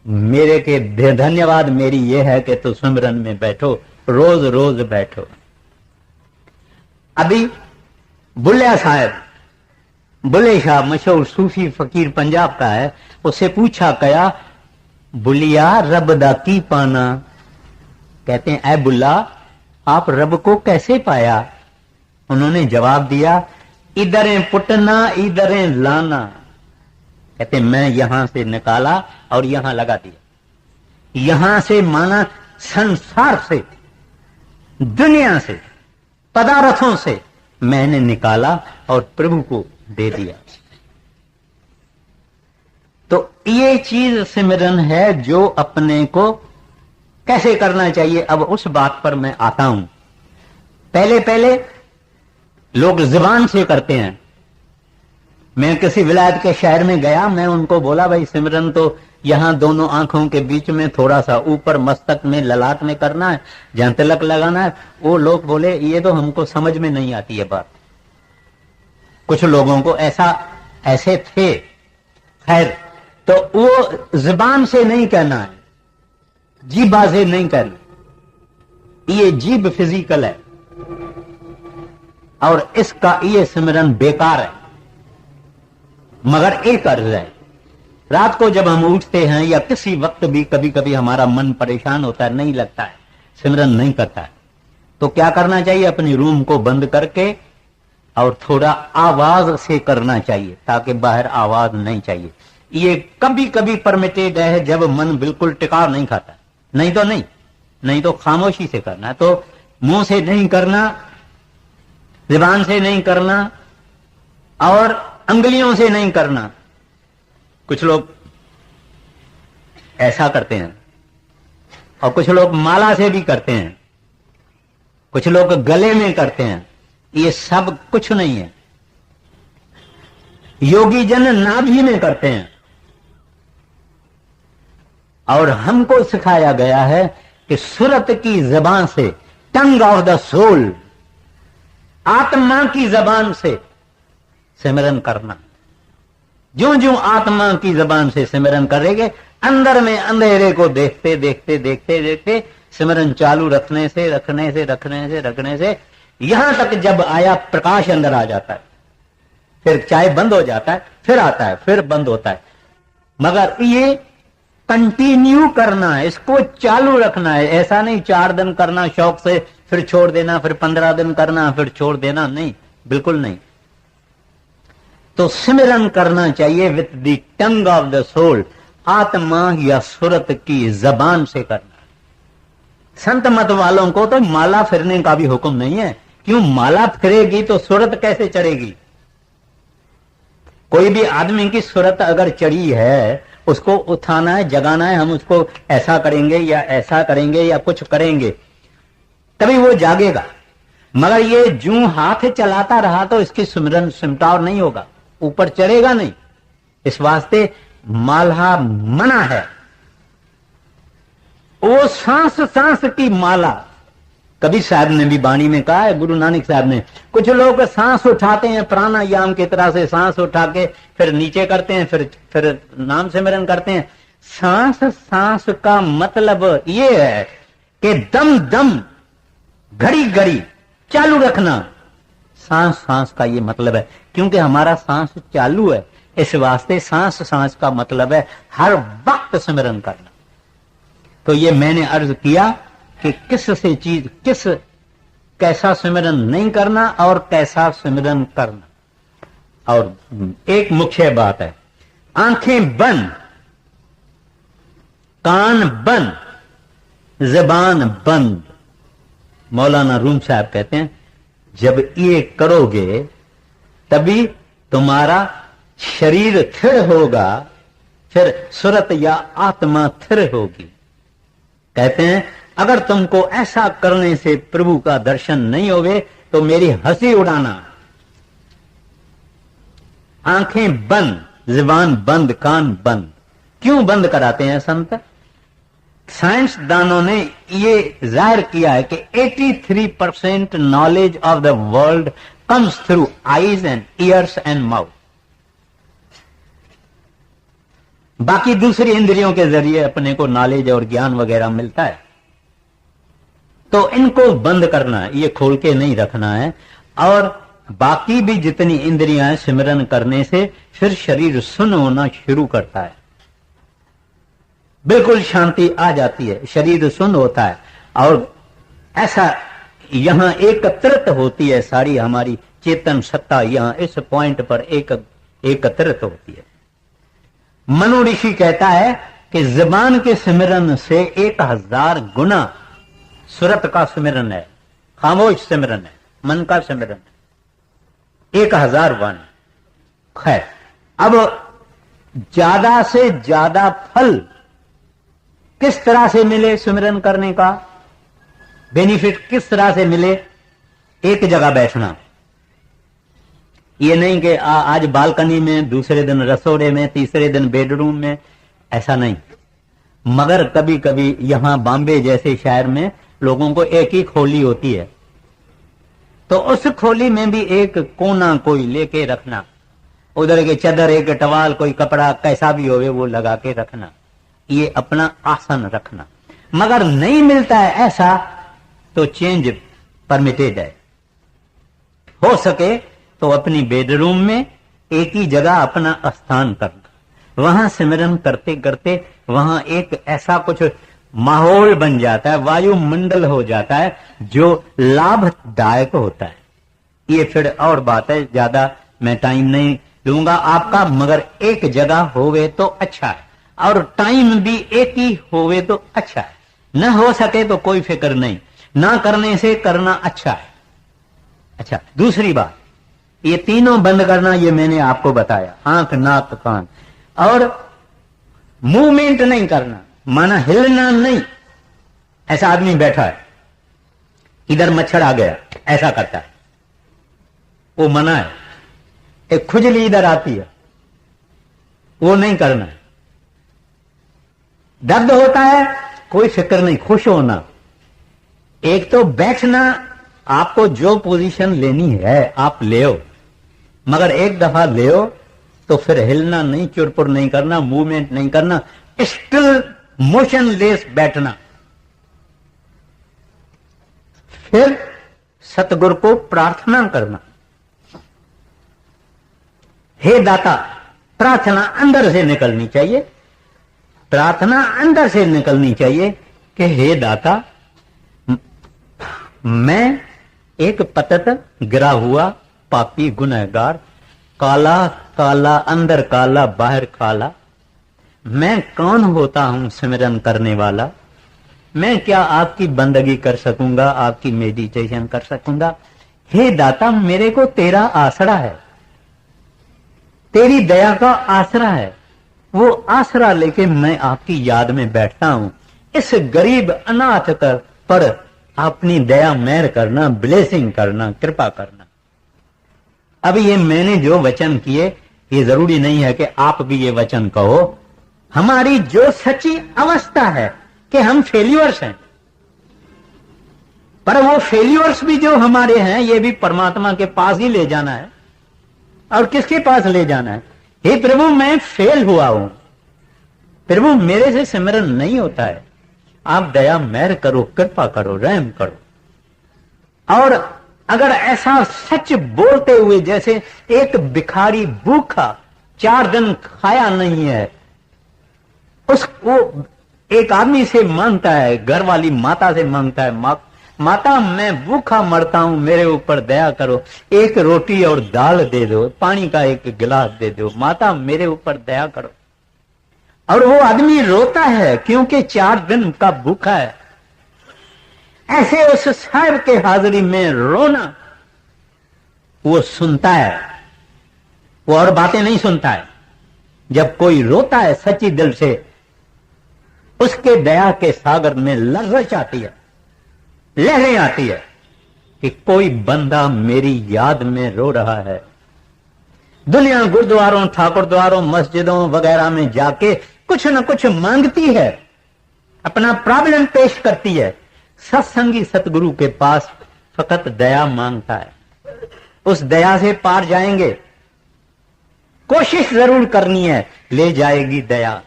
मेरे के धन्यवाद मेरी ये है कि तू सिमरन में बैठो, रोज रोज बैठो। अभी बुल्ले साहब, बुल्ले शाह मशहूर सूफी फकीर पंजाब का है, उससे पूछा गया बुलिया रब दा की पाना। कहते हैं ऐ बुल्ला आप रब को कैसे पाया? उन्होंने जवाब दिया इधरें पुटना इधरें लाना। कहते मैं यहां से निकाला और यहां लगा दिया। यहां से माना संसार से, दुनिया से, पदार्थों से मैंने निकाला और प्रभु को दे दिया। तो ये चीज सिमरन है जो अपने को कैसे करना चाहिए। अब उस बात पर मैं आता हूं। पहले पहले लोग जुबान से करते हैं। मैं किसी विलायत के शहर में गया, मैं उनको बोला भाई सिमरन तो यहां दोनों आंखों के बीच में थोड़ा सा ऊपर मस्तक में ललाट में करना है, जहां तिलक लगाना है। वो लोग बोले ये तो हमको समझ में नहीं आती है बात। कुछ लोगों को ऐसे थे। खैर, तो वो जुबान से नहीं कहना है, जीभा से नहीं कहना। ये जीभ फिजिकल है और इसका ये सिमरन बेकार है। मगर एक अर्ज है, रात को जब हम उठते हैं या किसी वक्त भी कभी कभी हमारा मन परेशान होता है, नहीं लगता है, सिमरन नहीं करता है, तो क्या करना चाहिए? अपनी रूम को बंद करके और थोड़ा आवाज से करना चाहिए, ताकि बाहर आवाज नहीं चाहिए। ये कभी कभी परमिटेड है जब मन बिल्कुल टिकाव नहीं खाता, नहीं तो खामोशी से करना है। तो मुंह से नहीं करना, जुबान से नहीं करना और अंगुलियों से नहीं करना। कुछ लोग ऐसा करते हैं और कुछ लोग माला से भी करते हैं, कुछ लोग गले में करते हैं। ये सब कुछ नहीं है। योगी जन नाभि में करते हैं और हमको सिखाया गया है कि सुरत की जबान से, टंग ऑफ द सोल, आत्मा की जबान से सिमरन करना। ज्यों ज्यों आत्मा की जबान से सिमरन करेंगे, अंदर में अंधेरे को देखते देखते देखते देखते सिमरन चालू रखने से यहां तक जब आया प्रकाश अंदर आ जाता है, फिर चाहे बंद हो जाता है, फिर आता है, फिर बंद होता है। मगर ये कंटिन्यू करना है, इसको चालू रखना है। ऐसा नहीं 4 दिन करना शौक से, फिर छोड़ देना, फिर 15 दिन करना, फिर छोड़ देना, नहीं, बिल्कुल नहीं। तो सिमरन करना चाहिए with the tongue of the soul, आत्मा या सुरत की जबान से करना। संत मत वालों को तो माला फिरने का भी हुक्म नहीं है। क्यों? माला फिरेगी तो सुरत कैसे चढ़ेगी? कोई भी आदमी की सुरत अगर चढ़ी है, उसको उठाना है, जगाना है, हम उसको ऐसा करेंगे या ऐसा करेंगे या कुछ करेंगे, तभी वो जागेगा। मगर ये जूं हाथ चलाता रहा तो इसकी सिमरन सिमटाव नहीं होगा, ऊपर चढ़ेगा नहीं। इस वास्ते माला मना है। वो सांस सांस की माला, कबीर साहब ने भी वाणी में कहा है, गुरु नानक साहब ने, कुछ लोग सांस उठाते हैं प्राणायाम की तरह से, सांस उठा के फिर नीचे करते हैं, फिर नाम सिमरन करते हैं। सांस सांस का मतलब ये है कि दम दम, घड़ी घड़ी चालू रखना। सांस सांस का ये मतलब है, क्योंकि हमारा सांस चालू है, इस वास्ते सांस सांस का मतलब है हर वक्त सिमरन करना। तो ये मैंने अर्ज किया कि कैसा सिमरन नहीं करना और कैसा सिमरन करना। और एक मुख्य बात है, आंखें बंद, कान बंद, जबान बंद। मौलाना रूम साहब कहते हैं जब ये करोगे तभी तुम्हारा शरीर स्थिर होगा, फिर सुरत या आत्मा स्थिर होगी। कहते हैं अगर तुमको ऐसा करने से प्रभु का दर्शन नहीं होवे तो मेरी हंसी उड़ाना। आंखें बंद, जुबान बंद, कान बंद। क्यों बंद कराते हैं संत? साइंसदानों ने ये जाहिर किया है कि 83% knowledge of the world comes through eyes and years and mouth. बाकी दूसरी इंद्रियों के जरिए अपने को नॉलेज और ज्ञान वगैरह मिलता है, तो इनको बंद करना है, ये खोल के नहीं रखना है। और बाकी भी जितनी इंद्रियां हैं सिमरन करने से फिर शरीर सुन्न होना शुरू करता है, बिल्कुल शांति आ जाती है, शरीर सुन्न होता है और ऐसा यहां एकत्रित होती है सारी हमारी चेतन सत्ता, यहां इस पॉइंट पर एकत्रित होती है। मनु ऋषि कहता है कि जबान के सिमरन से 1000 गुना सुरत का सिमरन है, खामोश सिमरन है, मन का सिमरन है, 1000 वाणी। खैर, अब ज्यादा से ज्यादा फल किस तरह से मिले सिमरन करने का, बेनिफिट किस तरह से मिले? एक जगह बैठना, ये नहीं कि आज बालकनी में, दूसरे दिन रसोड़े में, तीसरे दिन बेडरूम में, ऐसा नहीं। मगर कभी कभी यहां बॉम्बे जैसे शहर में लोगों को एक ही खोली होती है, तो उस खोली में भी एक कोना कोई लेके रखना, उधर के चादर, एक टवाल, कोई कपड़ा कैसा भी होवे वो लगा के रखना, ये अपना आसन रखना। मगर नहीं मिलता है ऐसा तो चेंज परमिटेड है। हो सके तो अपनी बेडरूम में एक ही जगह अपना स्थान करना, वहां सिमरन करते करते वहां एक ऐसा कुछ माहौल बन जाता है, वायुमंडल हो जाता है जो लाभदायक होता है। ये फिर और बात है, ज्यादा मैं टाइम नहीं दूंगा आपका, मगर एक जगह होवे तो अच्छा है और टाइम भी एक ही होवे तो अच्छा है। न हो सके तो कोई फिक्र नहीं, ना करने से करना अच्छा है। अच्छा, दूसरी बात, ये तीनों बंद करना, ये मैंने आपको बताया, आंख, नाक, कान, और मूवमेंट नहीं करना, माना हिलना नहीं। ऐसा आदमी बैठा है, इधर मच्छर आ गया, ऐसा करता है, वो मना है। एक खुजली इधर आती है, वो नहीं करना है। दर्द होता है, कोई फिक्र नहीं, खुश होना। एक तो बैठना, आपको जो पोजीशन लेनी है आप ले, मगर एक दफा ले तो फिर हिलना नहीं, चुरपुर नहीं करना, मूवमेंट नहीं करना, स्टिल मोशनलेस बैठना। फिर सतगुरु को प्रार्थना करना, हे दाता। प्रार्थना अंदर से निकलनी चाहिए, प्रार्थना अंदर से निकलनी चाहिए कि हे दाता, मैं एक पतित गिरा हुआ पापी गुनहगार, काला काला, अंदर काला बाहर काला, मैं कौन होता हूं सिमरन करने वाला? मैं क्या आपकी बंदगी कर सकूंगा, आपकी मेडिटेशन कर सकूंगा? हे दाता, मेरे को तेरा आसरा है, तेरी दया का आसरा है, वो आसरा लेके मैं आपकी याद में बैठता हूं। इस गरीब अनाथ पर अपनी दया मेहर करना, ब्लेसिंग करना, कृपा करना। अब ये मैंने जो वचन किए, ये जरूरी नहीं है कि आप भी ये वचन कहो। हमारी जो सच्ची अवस्था है कि हम फेल्यूअर्स हैं, पर वो फेल्यूअर्स भी जो हमारे हैं, ये भी परमात्मा के पास ही ले जाना है। और किसके पास ले जाना है? हे प्रभु, मैं फेल हुआ हूं, प्रभु मेरे से सिमरन नहीं होता है, आप दया मेहर करो, कृपा करो, रहम करो। और अगर ऐसा सच बोलते हुए, जैसे एक भिखारी भूखा 4 दिन खाया नहीं है, वो एक आदमी से मांगता है, घर वाली माता से मांगता है, माता मैं भूखा मरता हूं, मेरे ऊपर दया करो, एक रोटी और दाल दे दो, पानी का एक गिलास दे दो, माता मेरे ऊपर दया करो। और वो आदमी रोता है क्योंकि 4 दिन का भूखा है। ऐसे उस साहब के हाजिरी में रोना वो सुनता है, वो और बातें नहीं सुनता है। जब कोई रोता है सच्ची दिल से, उसके दया के सागर में लर्रच आती है, लहरें आती है कि कोई बंदा मेरी याद में रो रहा है। दुनिया गुरुद्वारों, ठाकुरद्वारों, मस्जिदों वगैरह में जाके कुछ न कुछ मांगती है, अपना प्रॉब्लम पेश करती है। सत्संगी सतगुरु के पास फकत दया मांगता है, उस दया से पार जाएंगे। कोशिश जरूर करनी है, ले जाएगी दया।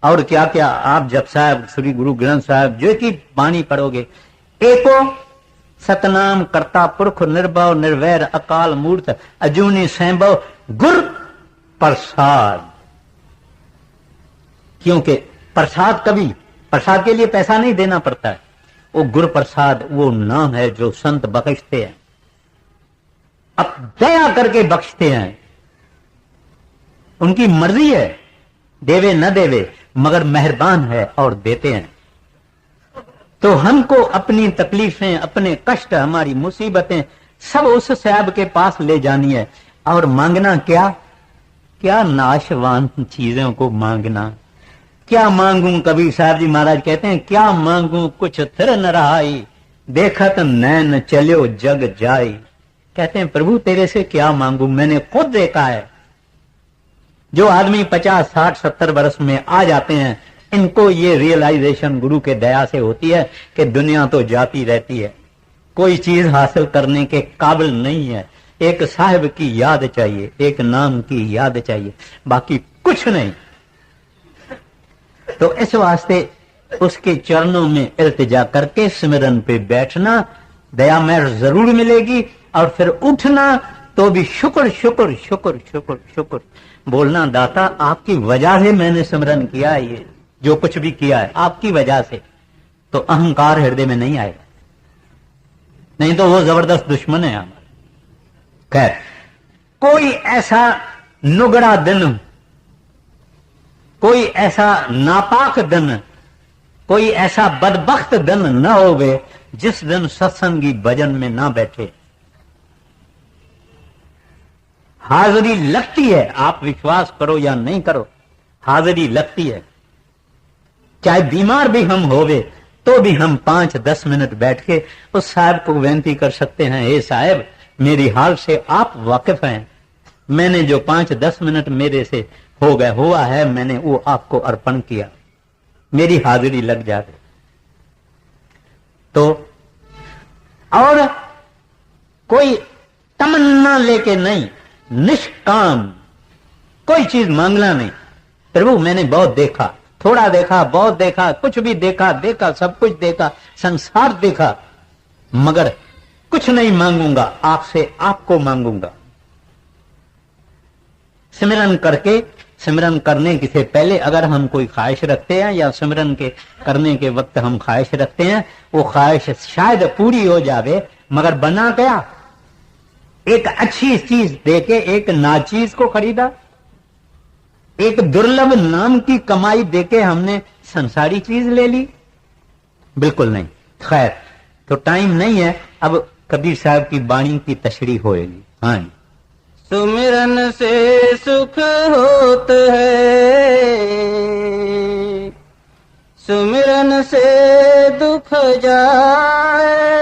और क्या क्या आप जब साहब श्री गुरु ग्रंथ साहब जो की बाणी पढ़ोगे, एको सतनाम करता पुरख निर्भव निर्वैर अकाल मूर्त अजूनी सैंभव गुर प्रसाद। क्योंकि प्रसाद कभी, प्रसाद के लिए पैसा नहीं देना पड़ता है, वो गुरु प्रसाद वो नाम है जो संत बख्शते हैं, अब दया करके बख्शते हैं। उनकी मर्जी है, देवे न देवे, मगर मेहरबान है और देते हैं। तो हमको अपनी तकलीफें, अपने कष्ट, हमारी मुसीबतें सब उस साहब के पास ले जानी है। और मांगना क्या, क्या नाशवान चीजों को मांगना। क्या मांगू, कबीर साहब जी महाराज कहते हैं, क्या मांगू कुछ थिर न रहाई, देखत नैन चलो जग जाई। कहते हैं प्रभु तेरे से क्या मांगू, मैंने खुद देखा है। जो आदमी 50, 60, 70 वर्ष में आ जाते हैं, इनको ये रियलाइजेशन गुरु के दया से होती है कि दुनिया तो जाती रहती है, कोई चीज हासिल करने के काबिल नहीं है। एक साहिब की याद चाहिए, एक नाम की याद चाहिए, बाकी कुछ नहीं। तो इस वास्ते उसके चरणों में इल्तिजा करके सिमरन पे बैठना, दया में जरूर मिलेगी। और फिर उठना तो भी शुक्र शुक्र शुक्र शुक्र शुक्र बोलना, दाता आपकी वजह से मैंने सिमरन किया है, ये जो कुछ भी किया है आपकी वजह से। तो अहंकार हृदय में नहीं आएगा, नहीं तो वो जबरदस्त दुश्मन है हमारा। खैर, कोई ऐसा नुगड़ा दिन, कोई ऐसा नापाक दिन, कोई ऐसा बदबख्त दिन न होवे जिस दिन सत्संगी भजन में ना बैठे। हाजिरी लगती है, आप विश्वास करो या नहीं करो, हाजिरी लगती है। चाहे बीमार भी हम होवे तो भी हम 5-10 मिनट बैठ के उस साहब को विनती कर सकते हैं, हे साहब मेरी हाल से आप वाकिफ हैं, मैंने जो 5-10 मिनट मेरे से हो गए हुआ है, मैंने वो आपको अर्पण किया, मेरी हाजिरी लग जाए। तो और कोई तमन्ना लेके नहीं, निष्काम, कोई चीज मांगना नहीं। प्रभु मैंने बहुत देखा, थोड़ा देखा, बहुत देखा, कुछ भी देखा, देखा सब कुछ देखा, संसार देखा, मगर कुछ नहीं मांगूंगा आपसे, आपको मांगूंगा। सिमरन करके, सिमरन करने से पहले अगर हम कोई ख्वाहिश रखते हैं या सिमरन के करने के वक्त हम ख्वाहिश रखते हैं, वो ख्वाहिश शायद पूरी हो जावे, मगर बना गया। एक अच्छी चीज देके एक नाचीज को खरीदा, एक दुर्लभ नाम की कमाई देके हमने संसारी चीज ले ली, बिल्कुल नहीं। खैर, तो टाइम नहीं है, अब कबीर साहब की बाणी की तशरीह होएगी। हाँ, सुमिरन से सुख होत है, सुमिरन से दुख जाए,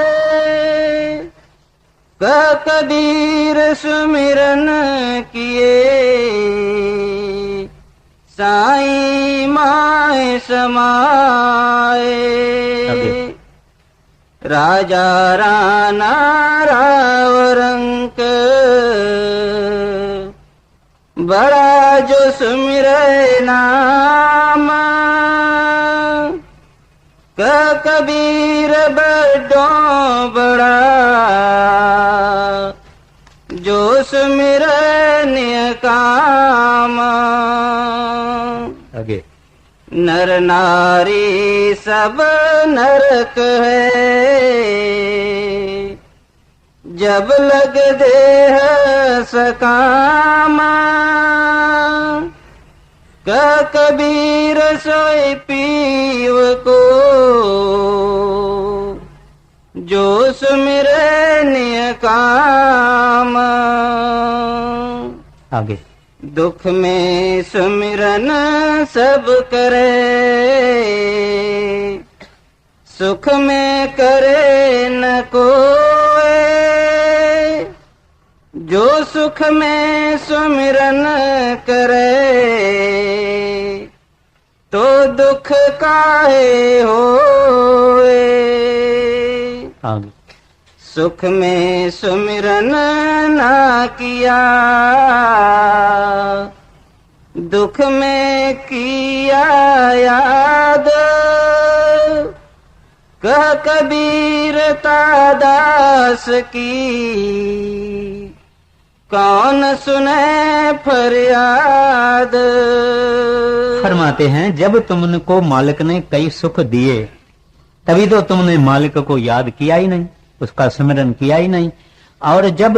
कबीर सुमिरन किए, साईं माए समाए। राजा राणा रावरंक, बड़ा जो सुमिरे नाम, कबीर बड़ो बड़ा, जो सुमिरे निय काम। आगे नर नारी सब नरक है, जब लग देह सकामा। कबीर सोई पीव को, जो सुमिरे निय काम। आगे दुख में सुमिरन सब करे, सुख में करे न कोई। जो सुख में सुमिरन करे, तो दुख काहे होए। आगे सुख में सुमिरन ना किया, दुख में किया याद। कह कबीर तादास की, कौन सुने फरियाद। फरमाते हैं, जब तुमको मालिक ने कई सुख दिए, तभी तो तुमने मालिक को याद किया ही नहीं, उसका स्मरण किया ही नहीं। और जब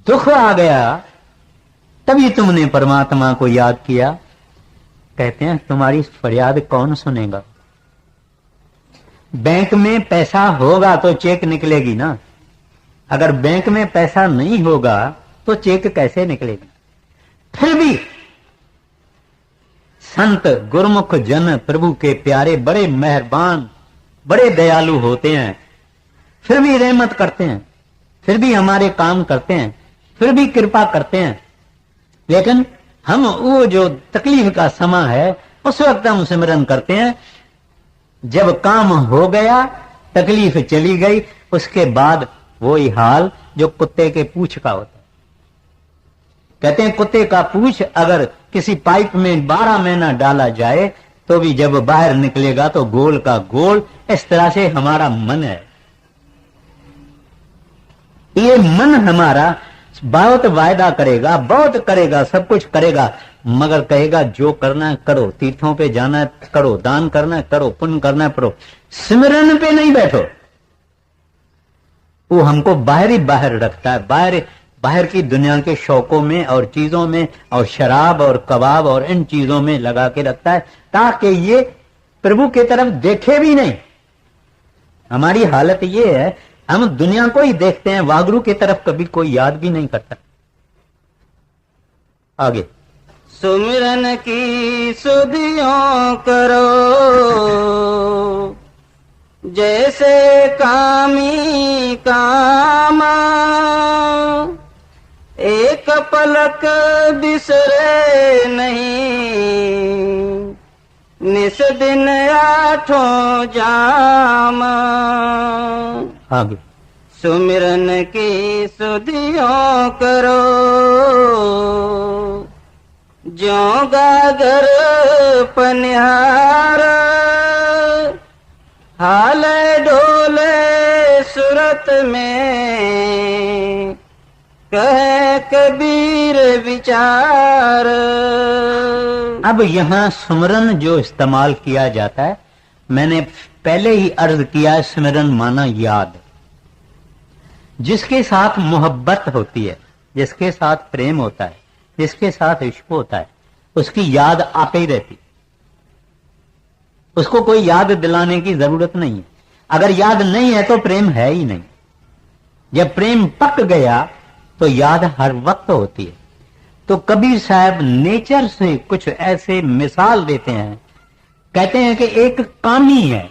दुख आ गया, तभी तुमने परमात्मा को याद किया। कहते हैं, तुम्हारी फरियाद कौन सुनेगा। बैंक में पैसा होगा तो चेक निकलेगी ना, अगर बैंक में पैसा नहीं होगा तो चेक कैसे निकलेगी। फिर भी संत गुरमुख जन प्रभु के प्यारे बड़े मेहरबान, बड़े दयालु होते हैं, फिर भी रहमत करते हैं, फिर भी हमारे काम करते हैं, फिर भी कृपा करते हैं। लेकिन हम वो जो तकलीफ का समय है, उस वक्त हम सिमरन करते हैं। जब काम हो गया, तकलीफ चली गई, उसके बाद वही हाल जो कुत्ते के पूंछ का होता है। कहते हैं, कुत्ते का पूंछ अगर किसी पाइप में 12 महीना डाला जाए तो भी जब बाहर निकलेगा तो गोल का गोल। इस तरह से हमारा मन है। ये मन हमारा बहुत वायदा करेगा, बहुत करेगा, सब कुछ करेगा, मगर कहेगा जो करना है करो, तीर्थों पे जाना है करो, दान करना है करो, पुण्य करना है करो, सिमरन पे नहीं बैठो। वो हमको बाहर ही बाहर रखता है, बाहर की दुनिया के शौकों में और चीजों में और शराब और कबाब और इन चीजों में लगा के रखता है, ताकि ये प्रभु की तरफ देखे भी नहीं। हमारी हालत ये है, हम दुनिया को ही देखते हैं, वागरू की तरफ कभी कोई याद भी नहीं करता। आगे सुमिरन की सुधियों करो, जैसे कामी कामा। एक पलक बिसरे नहीं, निस दिन आठों जाम। आगे सुमिरन की सुधियों करो, ज्यों गागर पनिहार। हाल डोले सूरत में, कहे कबीर विचार। अब यहां सुमरन जो इस्तेमाल किया जाता है, मैंने पहले ही अर्ज किया, स्मरण माना याद। जिसके साथ मोहब्बत होती है, जिसके साथ प्रेम होता है, जिसके साथ इश्क होता है, उसकी याद आते ही रहती। उसको कोई याद दिलाने की जरूरत नहीं है। अगर याद नहीं है तो प्रेम है ही नहीं। जब प्रेम पक गया तो याद हर वक्त होती है। तो कबीर साहब नेचर से कुछ ऐसे मिसाल देते हैं। कहते हैं कि एक कामी है,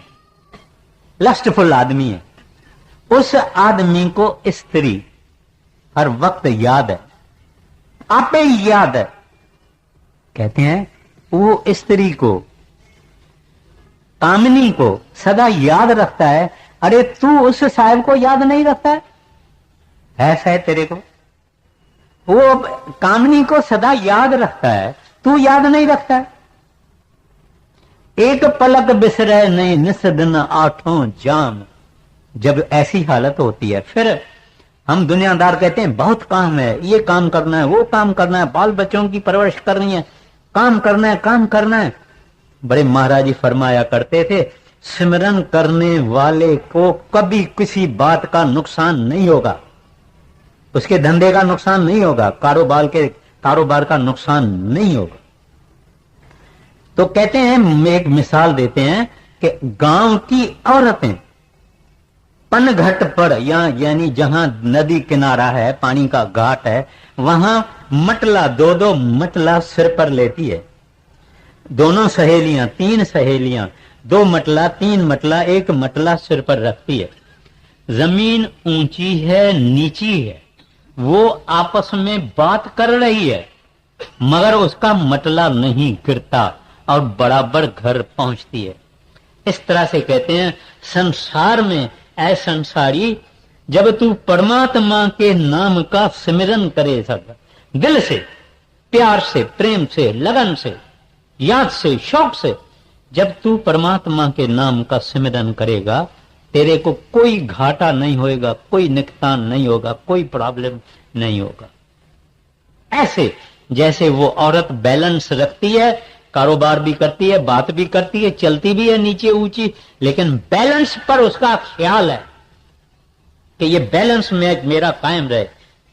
लस्टफुल आदमी है, उस आदमी को स्त्री हर वक्त याद है, आपे ही याद है। कहते हैं वो स्त्री को, कामिनी को सदा याद रखता है। अरे तू उस साहब को याद नहीं रखता है, ऐसा है तेरे को। वो कामिनी को सदा याद रखता है, तू याद नहीं रखता है। एक पलक बिसरे नहीं, निस दिन आठों जाम। जब ऐसी हालत होती है, फिर हम दुनियादार कहते हैं बहुत काम है, ये काम करना है, वो काम करना है, बाल बच्चों की परवरिश करनी है, काम करना है, काम करना है। बड़े महाराज जी फरमाया करते थे, सिमरन करने वाले को कभी किसी बात का नुकसान नहीं होगा, उसके धंधे का नुकसान नहीं होगा, कारोबार का नुकसान नहीं होगा। तो कहते हैं, एक मिसाल देते हैं कि गांव की औरतें पनघट पर यानी जहां नदी किनारा है, पानी का घाट है, वहां मटला, दो मटला सिर पर लेती है। दोनों सहेलियां, 3 सहेलियां, 2 मटला, 3 मटला, 1 मटला सिर पर रखती है। जमीन ऊंची है, नीची है, वो आपस में बात कर रही है, मगर उसका मटला नहीं गिरता और बराबर घर पहुंचती है। इस तरह से कहते हैं, संसार में ऐ संसारी, जब तू परमात्मा के नाम का सिमरन करे, सब दिल से, प्यार से, प्रेम से, लगन से, याद से, शौक से, जब तू परमात्मा के नाम का सिमरन करेगा, तेरे को कोई घाटा नहीं होएगा, कोई नुकसान नहीं होगा, कोई प्रॉब्लम नहीं होगा। ऐसे जैसे वो औरत बैलेंस रखती है, कारोबार भी करती है, बात भी करती है, चलती भी है नीचे ऊंची, लेकिन बैलेंस पर उसका ख्याल है कि ये बैलेंस में मेरा कायम रहे।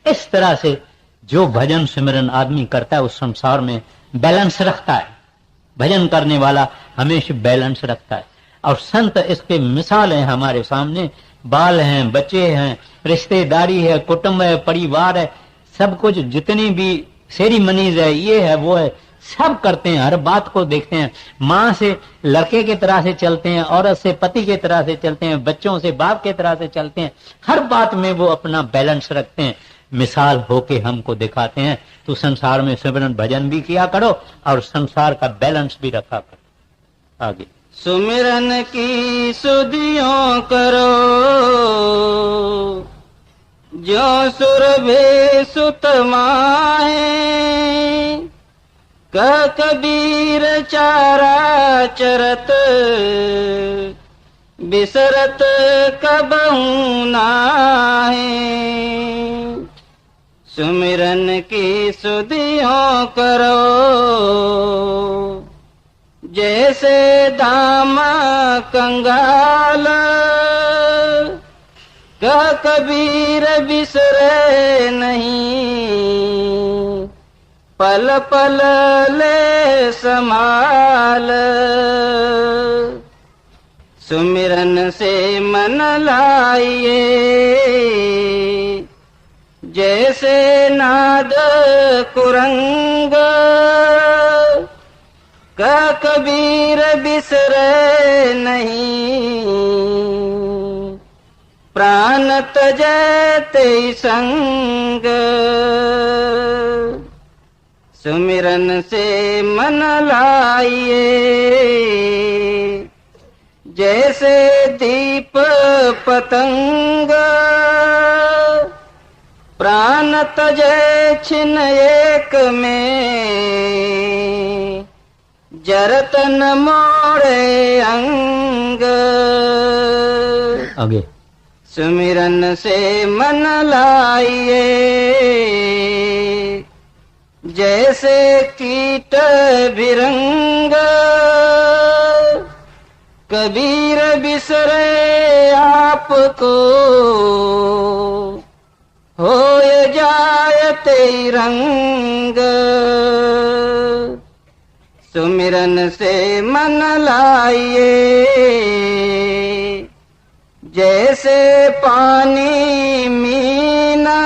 इस तरह से जो भजन सिमरन आदमी करता है, उस संसार में बैलेंस रखता है। भजन करने वाला हमेशा बैलेंस रखता है। और संत इसके मिसाल हैं हमारे सामने, बाल हैं, बच्चे हैं, रिश्तेदारी है, कुटुंब है, परिवार है, सब कुछ जितनी भी सेरिमनीज है, ये है वो है, सब करते हैं, हर बात को देखते हैं। माँ से लड़के की तरह से चलते हैं, औरत से पति की तरह से चलते हैं, बच्चों से बाप की तरह से चलते हैं, हर बात में वो अपना बैलेंस रखते हैं। मिसाल होके हमको दिखाते हैं, तो संसार में सिमरन भजन भी किया करो और संसार का बैलेंस भी रखा करो। आगे सुमिरन की सुधियों करो, जो सुरभि सुत माहे, कबीर चारा चरत, बिसरत कबहू नाहे। सुमिरन की सुधियों करो, जैसे दामा कंगाल, कबीर बिसरे नहीं, पल पल ले संभाल। सुमिरन से मन लाइए, जैसे नाद कुरंग, कबीर बिसरे नहीं, प्राण तजै ते संग। सुमिरन से मन लाइए, जैसे दीप पतंग, प्राण तजै छिन एक में, जरत न मोड़े अंग। आगे सुमिरन से मन लाइए, जैसे कीट भिरंग, कबीर बिसरे आपको, होय जायते रंग। सुमिरन से मन लाइए, जैसे पानी मीना,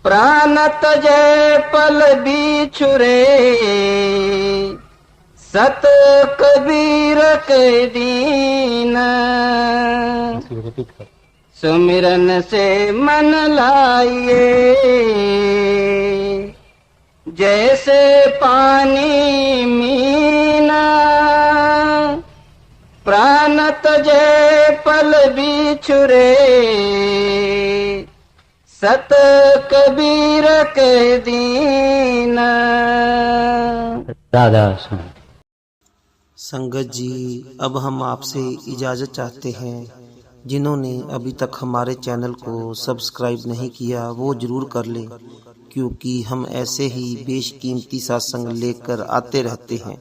प्राण तजै पल बिछुरे, सत कबीर के दीन। सुमिरन से मन लाइए, जैसे पानी मीना, प्राण तजै पल बिछुरे, सत कबीर के दीन। राधा सुन। संगत जी, अब हम आपसे इजाजत चाहते हैं। जिन्होंने अभी तक हमारे चैनल को सब्सक्राइब नहीं किया वो जरूर कर लें, क्योंकि हम ऐसे ही बेशकीमती सत्संग लेकर आते रहते हैं।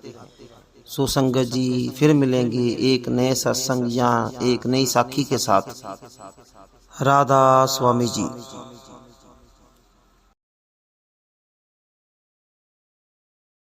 सो संगत जी, फिर मिलेंगे एक नए सत्संग या एक नई साखी के साथ। राधा स्वामी जी।